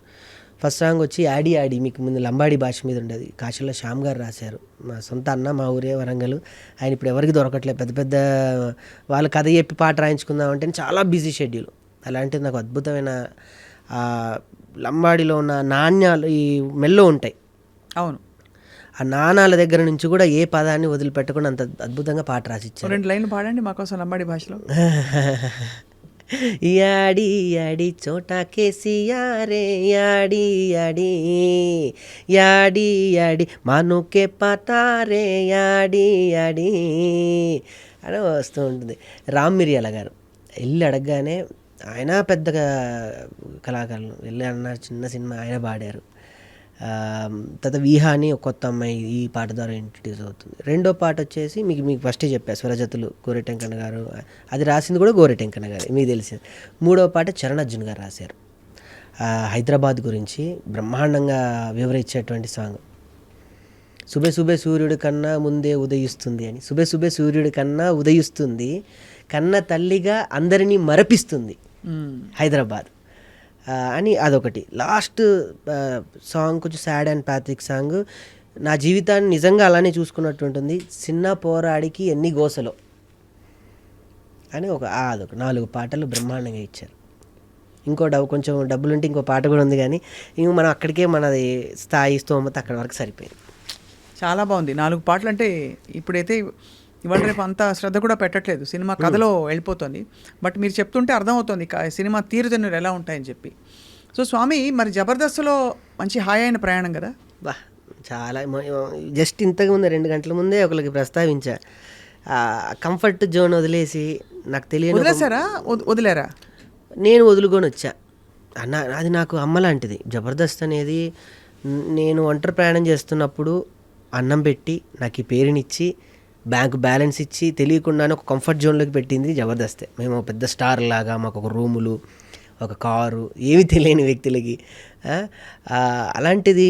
B: ఫస్ట్ సాంగ్ వచ్చి ఆడి ఆడి, మీకు ముందు లంబాడి భాష మీద ఉండేది, కాశీలో శ్యామ్ గారు రాశారు. మా సొంత అన్న, మా ఊరే వరంగల్. ఆయన ఇప్పుడు ఎవరికి దొరకట్లేదు, పెద్ద పెద్ద వాళ్ళ కథ చెప్పి పాట రాయించుకుందామంటే చాలా బిజీ షెడ్యూల్. అలాంటిది నాకు అద్భుతమైన లంబాడిలో ఉన్న నాణ్యాలు ఈ మెల్లో ఉంటాయి.
A: అవును,
B: ఆ నాణాల దగ్గర నుంచి కూడా ఏ పదాన్ని వదిలిపెట్టకుండా అంత అద్భుతంగా పాట రాసిచ్చారు.
A: 2 లైన్లు పాడండి మాకోసం లంబాడి భాషలో.
B: యాడి యాడి చోటా కేసియారే యాడి యాడి యాడి యాడి మానుకే పతారే యాడి యాడి అని వస్తూ ఉంటుంది. రామ్ మిరియాల గారు వెళ్ళి అడగగానే, ఆయన పెద్దగా కళాకారులు వెళ్ళి అన్నారు, చిన్న సినిమా ఆయన పాడారు. తర్వాత వీహా అని ఒక కొత్త అమ్మాయి ఈ పాట ద్వారా ఇంట్రడ్యూస్ అవుతుంది. రెండో పాట వచ్చేసి మీకు ఫస్టే చెప్పా, స్వరజతులు గోరెటెంకన్న గారు, అది రాసింది కూడా గోరెటెంకన్న గారు, మీకు తెలిసింది. మూడవ పాట చరణ్ అర్జున్ గారు రాశారు. హైదరాబాద్ గురించి బ్రహ్మాండంగా వివరించేటువంటి సాంగ్. సుబే సుబే సూర్యుడి కన్నా ముందే ఉదయిస్తుంది అని. సుబే సుబే సూర్యుడి కన్నా ఉదయిస్తుంది, కన్న తల్లిగా అందరినీ మరపిస్తుంది హైదరాబాద్ అని అదొకటి. లాస్ట్ సాంగ్ కొంచెం సాడ్ అండ్ ప్యాథిక్ సాంగ్. నా జీవితాన్ని నిజంగా అలానే చూసుకున్నట్టు ఉంటుంది. చిన్న పోరాడికి ఎన్ని గోసలో అని అదొక 4 పాటలు బ్రహ్మాండంగా ఇచ్చారు. కొంచెం డబ్బులుంటే ఇంకో పాట కూడా ఉంది, కానీ ఇంక మనం అక్కడికే మనది స్థాయి స్తోమత అక్కడి వరకు సరిపోయింది.
A: చాలా బాగుంది. 4 పాటలు అంటే ఇప్పుడైతే ఇవాళ రేపు అంత శ్రద్ధ కూడా పెట్టట్లేదు, సినిమా కథలో వెళ్ళిపోతుంది. బట్ మీరు చెప్తుంటే అర్థమవుతుంది సినిమా తీరుదన్నులు ఎలా ఉంటాయని చెప్పి. సో స్వామి, మరి జబర్దస్త్లో మంచి హాయి అయిన ప్రయాణం కదా?
B: బా, చాలా. జస్ట్ ఇంతకుముందే 2 గంటల ముందే ఒకరికి ప్రస్తావించా, కంఫర్ట్ జోన్ వదిలేసి నాకు తెలియదు.
A: వదిలేసారా? వదిలేరా?
B: నేను వదులుకొని వచ్చా అన్న. అది నాకు అమ్మ లాంటిది జబర్దస్త్ అనేది. నేను ఒంటరి ప్రయాణం చేస్తున్నప్పుడు అన్నం పెట్టి నాకు ఈ పేరునిచ్చి బ్యాంక్ బ్యాలెన్స్ ఇచ్చి తెలియకుండానే ఒక కంఫర్ట్ జోన్లోకి పెట్టింది జబర్దస్తే. మేము పెద్ద స్టార్ లాగా మాకు ఒక రూములు, ఒక కారు, ఏమి తెలియని వ్యక్తులకి. అలాంటిది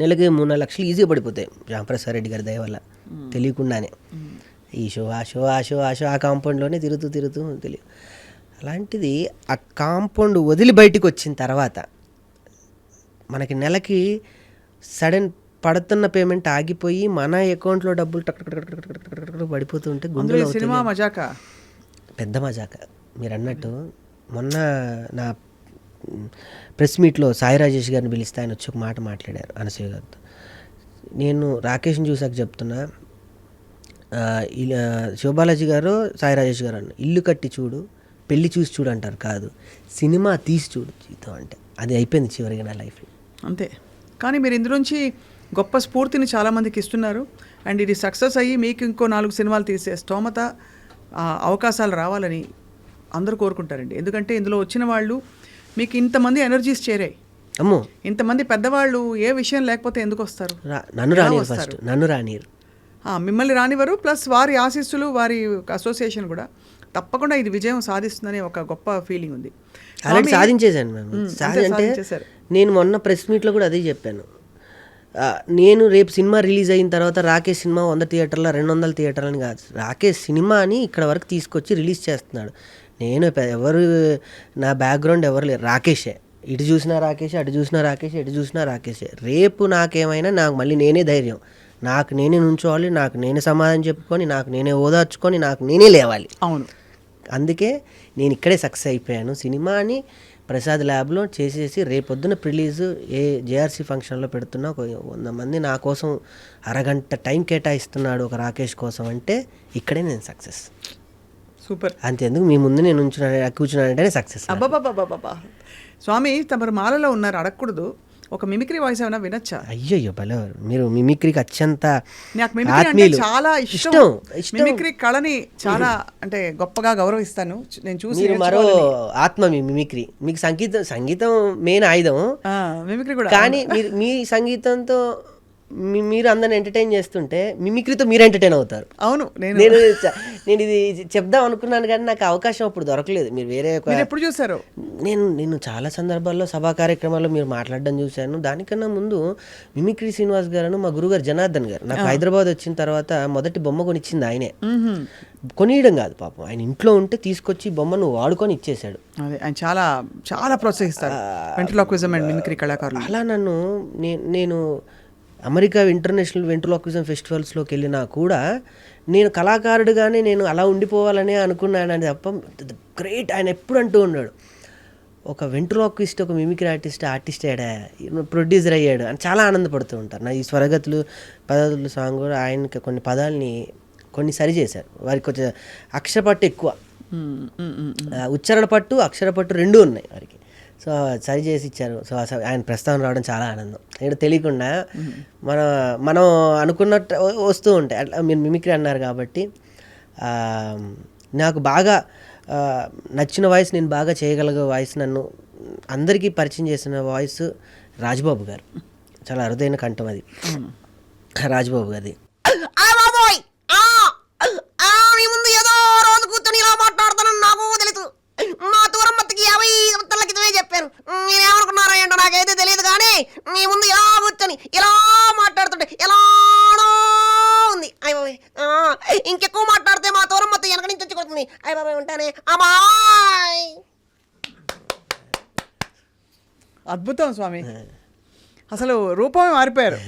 B: నెలకి 3-4 లక్షలు ఈజీగా పడిపోతాయి రామప్రసాద్ రెడ్డి గారి దయ వల్ల, తెలియకుండానే. ఈ షో ఆ షో ఆ షో ఆ షో ఆ కాంపౌండ్లోనే తిరుగుతూ తెలియదు. అలాంటిది ఆ కాంపౌండ్ వదిలి బయటికి వచ్చిన తర్వాత మనకి నెలకి సడన్ పడుతున్న పేమెంట్ ఆగిపోయి మన అకౌంట్లో డబ్బులు టక్ పడిపోతుంటే గుండెలో
A: సినిమా మజాక,
B: పెద్ద మజాక. మీరు అన్నట్టు మొన్న నా ప్రెస్ మీట్లో సాయి రాజేష్ గారిని పిలిస్తే ఆయన వచ్చి ఒక మాట మాట్లాడారు అనసూయ గారితో. నేను రాకేష్ని చూసాక చెప్తున్నా, శివబాలాజీ గారు సాయి రాజేష్ గారు అన్న, ఇల్లు కట్టి చూడు, పెళ్ళి చూసి చూడు అంటారు, కాదు సినిమా తీసి చూడు జీవితం అంటే. అది అయిపోయింది చివరిగా నా లైఫ్లో,
A: అంతే. కానీ మీరు ఇందులోంచి గొప్ప స్ఫూర్తిని చాలామందికి ఇస్తున్నారు. అండ్ ఇది సక్సెస్ అయ్యి మీకు ఇంకో 4 సినిమాలు తీసే స్తోమత, అవకాశాలు రావాలని అందరూ కోరుకుంటారండి. ఎందుకంటే ఇందులో వచ్చిన వాళ్ళు మీకు ఇంతమంది ఎనర్జీస్ చేరాయి.
B: అమ్మో,
A: ఇంతమంది పెద్దవాళ్ళు ఏ విషయం లేకపోతే ఎందుకు వస్తారు?
B: నన్ను రానియరు,
A: మిమ్మల్ని రానివ్వరు. ప్లస్ వారి ఆశీస్సులు, వారి అసోసియేషన్ కూడా తప్పకుండా ఇది విజయం సాధిస్తుందని ఒక గొప్ప ఫీలింగ్ ఉంది.
B: ఆల్రెడీ సాధించేశాను మేము. అంటే నేను మొన్న ప్రెస్ మీట్లో కూడా అదే చెప్పాను. నేను రేపు సినిమా రిలీజ్ అయిన తర్వాత రాకేష్ సినిమా 100 థియేటర్ల 200 థియేటర్లు అని కాదు, రాకేష్ సినిమాని ఇక్కడ వరకు తీసుకొచ్చి రిలీజ్ చేస్తున్నాడు. నేను ఎవరు, నా బ్యాక్గ్రౌండ్ ఎవరు లేరు, రాకేషే. ఇటు చూసినా రాకేషే, అటు చూసినా రాకేషే, ఎటు చూసినా రాకేషే. రేపు నాకేమైనా నాకు మళ్ళీ నేనే ధైర్యం, నాకు నేనే నుంచోవాలి, నాకు నేనే సమాధానం చెప్పుకొని, నాకు నేనే ఓదార్చుకొని, నాకు నేనే లేవాలి.
A: అవును,
B: అందుకే నేను ఇక్కడే సక్సెస్ అయిపోయాను. సినిమాని ప్రసాద్ ల్యాబ్లో చేసేసి రేపొద్దున రిలీజ్ జేఆర్సీ ఫంక్షన్లో పెడుతున్నా. 100 మంది నా కోసం అరగంట టైం కేటాయిస్తున్నాడు ఒక రాకేష్ కోసం అంటే ఇక్కడే నేను సక్సెస్.
A: సూపర్.
B: అంతేందుకు మీ ముందు నేను కూర్చున్నానంటేనే సక్సెస్.
A: అబ్బాబాబాబాబా, స్వామి తమరు మాలలో ఉన్నారు, అడగకూడదు. ఒక మిమిక్రీ వాయిస్ ఏమైనా వినొచ్చా?
B: అయ్యో భలేవారు మీరు, మిమిక్రీకి అత్యంత
A: నాకు మిమిక్రీ అంటే చాలా ఇష్టం. మిమిక్రీ కళని చాలా అంటే గొప్పగా గౌరవిస్తాను. నేను చూసి
B: మరో ఆత్మ మీ మిమిక్రీ. మీకు సంగీతం మెయిన్ ఆయుధం,
A: మిమిక్రీ కూడా.
B: కానీ మీ సంగీతంతో మీరు అందరిని ఎంటర్టైన్ చేస్తుంటే మిమిక్రీతో మీరు ఎంటర్టైన్ అవుతారు.
A: అవును,
B: నేను ఇది చెప్దాం అనుకున్నాను కానీ నాకు అవకాశం అప్పుడు దొరకలేదు. మీరు వేరే
A: ఎప్పుడు చూసారు?
B: నేను చాలా సందర్భాల్లో సభా కార్యక్రమాల్లో మీరు మాట్లాడడం చూశాను. దానికన్నా ముందు మిమిక్రీ శ్రీనివాస్ గారు, మా గురుగారు జనార్దన్ గారు నాకు హైదరాబాద్ వచ్చిన తర్వాత మొదటి బొమ్మ కొనిచ్చింది ఆయనే. కొనియడం కాదు పాపం, ఆయన ఇంట్లో ఉంటే తీసుకొచ్చి బొమ్మను వాడుకొని ఇచ్చేశాడు.
A: అదే ఆయన చాలా చాలా ప్రోత్సహిస్తారు వెంట్రులాక్విజం అండ్ మిమిక్రీ కళాకారులు.
B: అలా నేను అమెరికా ఇంటర్నేషనల్ వెంట్రులాక్విజం ఫెస్టివల్స్లోకి వెళ్ళినా కూడా నేను కళాకారుడుగానే నేను అలా ఉండిపోవాలనే అనుకున్నాను. అని తప్ప గ్రేట్ ఆయన ఎప్పుడు అంటూ ఉన్నాడు, ఒక వెంట్రులాక్విస్ట్, ఒక మిమిక్రీ ఆర్టిస్ట్ అయ్యాడా, ప్రొడ్యూసర్ అయ్యాడు అని చాలా ఆనందపడుతూ ఉంటారు. నా ఈ స్వరగతులు పదాలు సాంగ్ కూడా ఆయనకి కొన్ని పదాలని కొన్ని సరి చేశారు. వారికి కొంచెం అక్షరపట్టు ఎక్కువ, ఉచ్చారణ పట్టు అక్షర పట్టు రెండూ ఉన్నాయి వారికి. సో సరి చేసి ఇచ్చారు. సో ఆయన ప్రస్తావన రావడం చాలా ఆనందం. ఇక్కడ తెలియకుండా మనం అనుకున్నట్టు వస్తూ ఉంటాయి. అట్లా మీరు మిమిక్రీ అన్నారు కాబట్టి నాకు బాగా నచ్చిన వాయిస్, నేను బాగా చేయగలిగే వాయిస్, నన్ను అందరికీ పరిచయం చేసిన వాయిస్ రాజ్బాబు గారు. చాలా అరుదైన కంఠం అది రాజ్బాబు గారిది.
C: మీ ముందు ఏదో రోజు కూర్చొని ఇలా మాట్లాడుతానని నాకు తెలుసు. మా దూరమ్మకి 50 సంవత్సరాల క్రితమే చెప్పాను. నేనేమనుకున్నారో ఏంటో నాకైతే తెలియదు, కానీ మీ ముందు ఇలా కూర్చొని ఇలా మాట్లాడుతుంటే ఎలానో ఉంది. ఇంకెక్కువ మాట్లాడితే మా దూరమ్మతో వెనక నుంచి వచ్చి కొడుతుంది. అయ్య బాబాయ్ ఉంటానే అమ్మాయ్.
A: అద్భుతం స్వామి, అసలు రూపమే మారిపోయారు.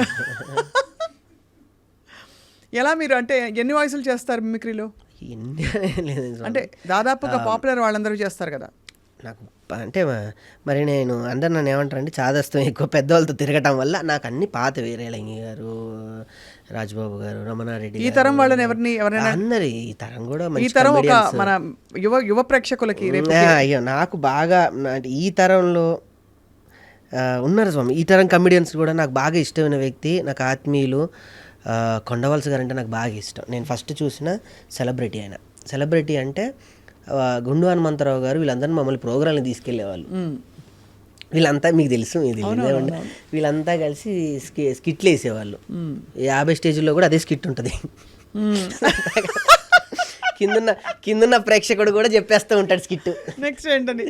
A: ఎలా మీరు అంటే ఎన్ని వాయిస్లు చేస్తారు మిమిక్రీలో? అంటే దాదాపుగా పాపులర్ వాళ్ళందరూ చేస్తారు కదా.
B: నాకు అంటే మరి నేను అందరు నన్ను ఏమంటారంటే చాదస్తం ఎక్కువ పెద్దవాళ్ళతో తిరగటం వల్ల నాకు అన్ని పాత వీరేలంగి గారు, రాజ్బాబు గారు, రమణారెడ్డి,
A: ఈ తరం వాళ్ళని ఎవరైనా
B: అందరు ఈ తరం కూడా
A: ఈ తరం ఒక మన యువ ప్రేక్షకులకి
B: అయ్యో నాకు బాగా ఈ తరంలో ఉన్నారు స్వామి. ఈ తరం కమెడియన్స్ కూడా నాకు బాగా ఇష్టమైన వ్యక్తి, నాకు ఆత్మీయులు కొండవలస గారు అంటే నాకు బాగా ఇష్టం. నేను ఫస్ట్ చూసిన సెలబ్రిటీ ఆయన. సెలబ్రిటీ అంటే గుండు హనుమంతరావు గారు, వీళ్ళందరూ మమ్మల్ని ప్రోగ్రాంలు తీసుకెళ్లేవాళ్ళు. వీళ్ళంతా మీకు తెలుసు, వీళ్ళంతా కలిసి స్కిట్లు వేసేవాళ్ళు. 50 స్టేజ్లో కూడా అదే స్కిట్ ఉంటుంది. కిందున్న ప్రేక్షకుడు కూడా చెప్పేస్తూ ఉంటాడు స్కిట్
A: నెక్స్ట్ ఏంటని,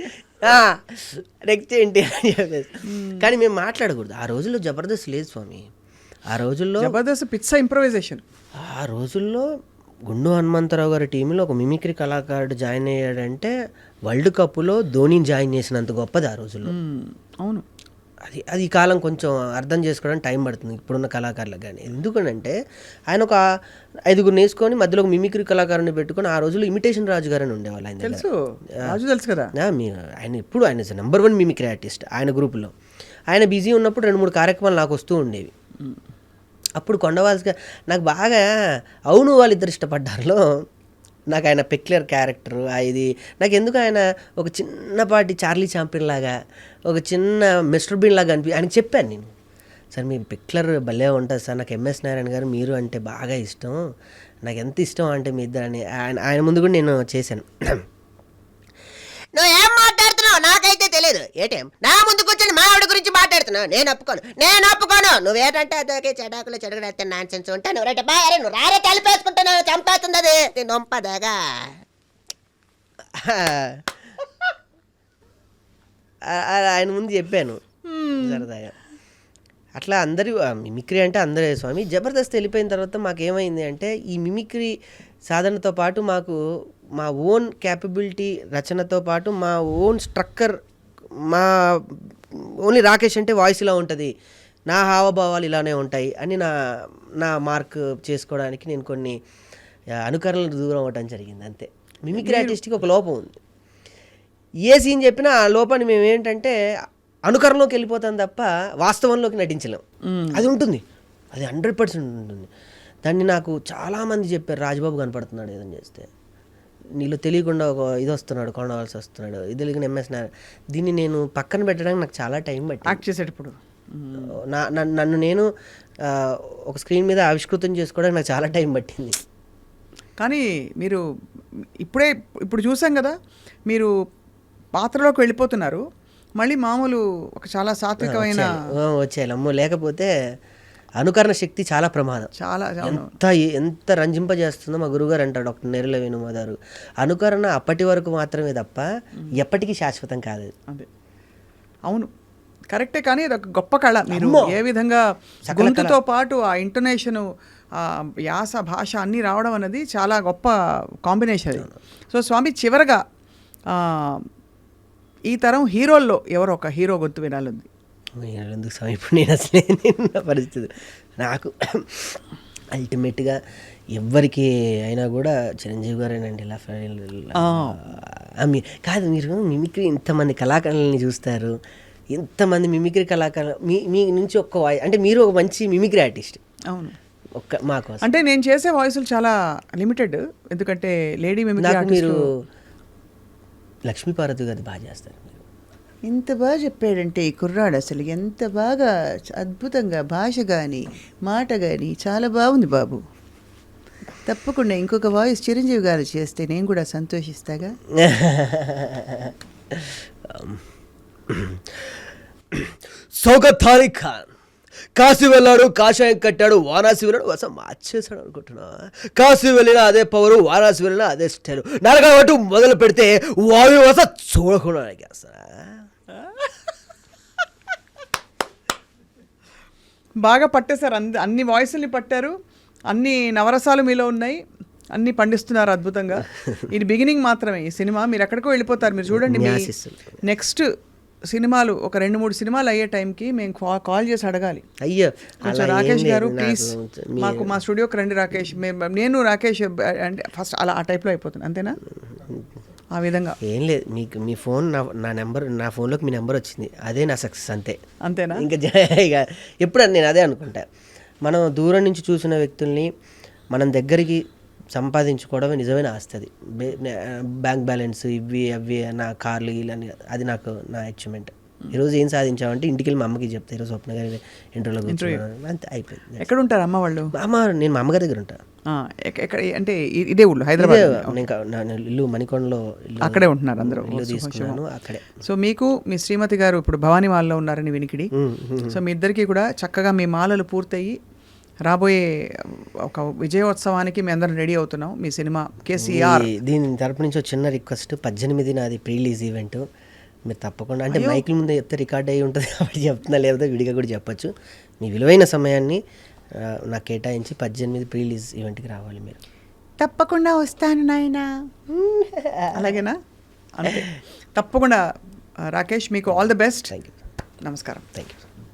B: నెక్స్ట్ ఏంటి అని చెప్పేసి. కానీ మేము మాట్లాడకూడదు. ఆ రోజుల్లో జబర్దస్త్ లేదు స్వామి. ఆ రోజుల్లో
A: జబర్దస్త్ పిచ్చ ఇంప్రొవైజేషన్.
B: ఆ రోజుల్లో గుండు హనుమంతరావు గారి టీంలో ఒక మిమిక్రీ కళాకారుడు జాయిన్ అయ్యాడంటే వరల్డ్ కప్లో ధోనిని జాయిన్ చేసినంత గొప్పది ఆ రోజుల్లో.
A: అవును,
B: అది ఈ కాలం కొంచెం అర్థం చేసుకోవడానికి టైం పడుతుంది ఇప్పుడున్న కళాకారులకు. కానీ ఎందుకంటే ఆయన ఒక 5గురు నేర్చుకొని మధ్యలో ఒక మిమిక్రీ కళాకారుని పెట్టుకొని, ఆ రోజుల్లో ఇమిటేషన్ రాజు గారు అని ఉండేవాళ్ళు. ఆయన
A: తెలుసు కదా.
B: ఆయన ఇప్పుడు ఆయన నెంబర్ 1 మిమిక్రీ ఆర్టిస్ట్. ఆయన గ్రూపులో ఆయన బిజీ ఉన్నప్పుడు 2-3 కార్యక్రమాలు నాకు వస్తూ ఉండేవి. అప్పుడు కొండవాల్సిగా నాకు బాగా అవును వాళ్ళిద్దరు ఇష్టపడ్డారులో నాకు ఆయన పెక్యులర్ క్యారెక్టర్ ఇది నాకు ఎందుకు ఆయన ఒక చిన్నపాటి చార్లీ చాంపియన్ లాగా, ఒక చిన్న మిస్టర్ బీన్ లాగా ఆయనకి చెప్పాను నేను. సార్ మీ పెక్యులర్ భలే ఉంటుంది సార్, నాకు ఎంఎస్ నారాయణ గారు మీరు అంటే బాగా ఇష్టం, నాకు ఎంత ఇష్టం అంటే మీ ఇద్దరని ఆయన ముందు కూడా నేను చేశాను.
C: నువ్వేం మాట్లాడుతున్నావు నాకైతే తెలియదు. ఏటేం నా ముందు కూర్చొని మా ఆవిడ గురించి మాట్లాడుతున్నావు? నేను ఒప్పుకోను. నువ్వేటంటే అదొకే చెడాకులు చెడుగుడైతే నాన్ సెన్స్ ఉంటా. నువ్వు రేట బాగా నువ్వు రారే తలిపేసుకుంటున్నావు, చంపేస్తుంది అది నొంపదాగా.
B: ఆయన ముందు చెప్పాను సరదాగా. అట్లా అందరూ మిమిక్రీ అంటే అందరే స్వామి. జబర్దస్త్ వెళ్ళిపోయిన తర్వాత మాకేమైంది అంటే ఈ మిమిక్రీ సాధనతో పాటు మాకు మా ఓన్ క్యాపబిలిటీ రచనతో పాటు మా ఓన్ స్ట్రక్చర్, మా ఓన్లీ రాకేష్ అంటే వాయిస్ ఇలా ఉంటుంది, నా హావభావాలు ఇలానే ఉంటాయి అని నా మార్క్ చేసుకోవడానికి నేను కొన్ని అనుకరణలు దూరం అవ్వడం జరిగింది అంతే. మిమిక్రీ ఆర్టిస్ట్కి ఒక లోపం ఉంది. ఏ సీన్ చెప్పినా ఆ లోపాన్ని మేము ఏంటంటే అనుకరణలోకి వెళ్ళిపోతాం తప్ప వాస్తవంలోకి నటించలేం. అది ఉంటుంది, అది 100% ఉంటుంది. దాన్ని నాకు చాలామంది చెప్పారు, రాజ్బాబు కనపడుతున్నాడు ఏదని చేస్తే, నీలో తెలియకుండా ఒక ఇది వస్తున్నాడు, కొండవలసి వస్తున్నాడు, ఇది తెలియని ఎంఎస్ నారాయణ. దీన్ని నేను పక్కన పెట్టడానికి నాకు చాలా టైం పట్టి
A: యాక్ట్ చేసేటప్పుడు
B: నన్ను నేను ఒక స్క్రీన్ మీద ఆవిష్కృతం చేసుకోవడానికి నాకు చాలా టైం పట్టింది.
A: కానీ మీరు ఇప్పుడు చూసాం కదా, మీరు పాత్రలోకి వెళ్ళిపోతున్నారు, మళ్ళీ మామూలు ఒక చాలా సాత్వికమైన
B: వచ్చేయాలి. అమ్మో, లేకపోతే అనుకరణ శక్తి చాలా ప్రమాదం.
A: చాలా
B: ఎంత రంజింపజేస్తుందో మా గురుగారు అంటారు, డాక్టర్ నేరుల వేణుమాధారు. అనుకరణ అప్పటి వరకు మాత్రమే తప్ప ఎప్పటికీ శాశ్వతం కాదు.
A: అదే అవును, కరెక్టే. కానీ అది ఒక గొప్ప కళ. మీరు ఏ విధంగా గొంతుతో పాటు ఆ ఇంటోనేషను, యాస, భాష అన్నీ రావడం అనేది చాలా గొప్ప కాంబినేషన్ అది. సో స్వామి, చివరగా ఈ తరం హీరోల్లో ఎవరో ఒక హీరో గొంతు వినాలంది.
B: ఎందుకు స్వామి ఇప్పుడు నేను అసలే పరిస్థితి నాకు అల్టిమేట్గా ఎవ్వరికి అయినా కూడా చిరంజీవి గారేనండి ఇలా కాదు మీరు మిమిక్రీ ఇంతమంది కళాకారులని చూస్తారు, ఇంతమంది మిమిక్రీ కళాకారులు మీ నుంచి ఒక్క వాయిస్ అంటే మీరు ఒక మంచి మిమిక్రీ ఆర్టిస్ట్.
A: అవును,
B: ఒక్క మాకోసం
A: అంటే నేను చేసే వాయిస్లు చాలా లిమిటెడ్, ఎందుకంటే లేడీ మిమిక్రీ
B: నాకు మీరు
A: ఆర్టిస్టులు
B: లక్ష్మీపార్వతి గారు బాగా చేస్తారు.
A: ఇంత బాగా చెప్పాడంటే ఈ కుర్రాడు అసలు ఎంత బాగా అద్భుతంగా భాష కానీ మాట కానీ చాలా బాగుంది బాబు. తప్పకుండా ఇంకొక వాయిస్ చిరంజీవి గారు చేస్తే నేను కూడా సంతోషిస్తాగా.
B: సౌగత్ అలీ ఖాన్ కాశీ వెళ్ళాడు, కాషాయం కట్టాడు, వారాణసి వెళ్ళాడు, అసలు మార్చేశాడు అనుకుంటున్నా. కాశీ వెళ్ళినా అదే పవరు, వారాణసి వెళ్ళినా అదే స్టైలు. నరకబట్టు మొదలు పెడితే వాయు వస చూడకుండా అడిగేస్తా.
A: బాగా పట్టేశారు, అన్ని వాయిస్ని పట్టారు, అన్ని నవరసాలు మీలో ఉన్నాయి, అన్ని పండిస్తున్నారు అద్భుతంగా. ఇది బిగినింగ్ మాత్రమే ఈ సినిమా, మీరు ఎక్కడికో వెళ్ళిపోతారు. మీరు చూడండి, మీ నెక్స్ట్ సినిమాలు ఒక 2-3 సినిమాలు అయ్యే టైంకి మేము కాల్ చేసి అడగాలి.
B: అయ్యో
A: కొంచెం రాకేష్ గారు ప్లీజ్ మాకు మా స్టూడియోకి రండి రాకేష్, నేను రాకేష్ అంటే ఫస్ట్ అలా ఆ టైప్లో అయిపోతుంది, అంతేనా? ఆ విధంగా
B: ఏం లేదు, మీకు మీ ఫోన్ నా నెంబర్, నా ఫోన్లోకి మీ నెంబర్ వచ్చింది, అదే నా సక్సెస్ అంతేనా? ఇంకా ఇక ఎప్పుడు నేను అదే అనుకుంటా, మనం దూరం నుంచి చూసిన వ్యక్తుల్ని మనం దగ్గరికి సంపాదించుకోవడమే నిజమైన ఆస్తుంది. బ్యాంక్ బ్యాలెన్స్ ఇవి అవి నా కార్లు ఇలాని అది నాకు నా అచీవ్మెంట్. ఈరోజు ఏం సాధించామంటే ఇంటికి వెళ్ళి మా అమ్మకి చెప్తా, ఈరోజు స్వప్న గారి ఇంటర్వ్యూలో కూర్చున్నాను అంతే, అయిపోయింది.
A: ఎక్కడ ఉంటారు అమ్మ వాళ్ళు?
B: నేను మా అమ్మగారి దగ్గర ఉంటాను.
A: ఎక్కడ అంటే ఇదే ఊళ్ళో హైదరాబాద్?
B: ఇల్లు మణికొండలో,
A: అక్కడే ఉంటున్నారు అందరూ,
B: ఇల్లు తీసుకున్నాను అక్కడే.
A: సో మీకు మీ శ్రీమతి గారు ఇప్పుడు భవానీ మాలలో ఉన్నారని వినికిడి. సో మీ ఇద్దరికి కూడా చక్కగా మీ మాలలు పూర్తయి రాబోయే ఒక విజయోత్సవానికి మేము అందరం రెడీ అవుతున్నాం. మీ సినిమా కేసీఆర్
B: దీని తరపు నుంచి ఒక చిన్న రిక్వెస్ట్, 18 నాది ప్రీలీజ్ ఈవెంట్, మీరు తప్పకుండా అంటే మైకిల్ ముందే చెప్తే రికార్డ్ అయ్యి ఉంటుంది కాబట్టి చెప్తున్నా, లేకపోతే విడిగా కూడా చెప్పచ్చు. మీ విలువైన సమయాన్ని నాకు కేటాయించి 18 ప్రీలీజ్ ఈవెంట్కి రావాలి మీరు.
A: తప్పకుండా వస్తాను నాయనా. అలాగేనా? అంతే, తప్పకుండా రాకేష్, మీకు all the best.
B: Thank you,
A: నమస్కారం.
B: Thank you.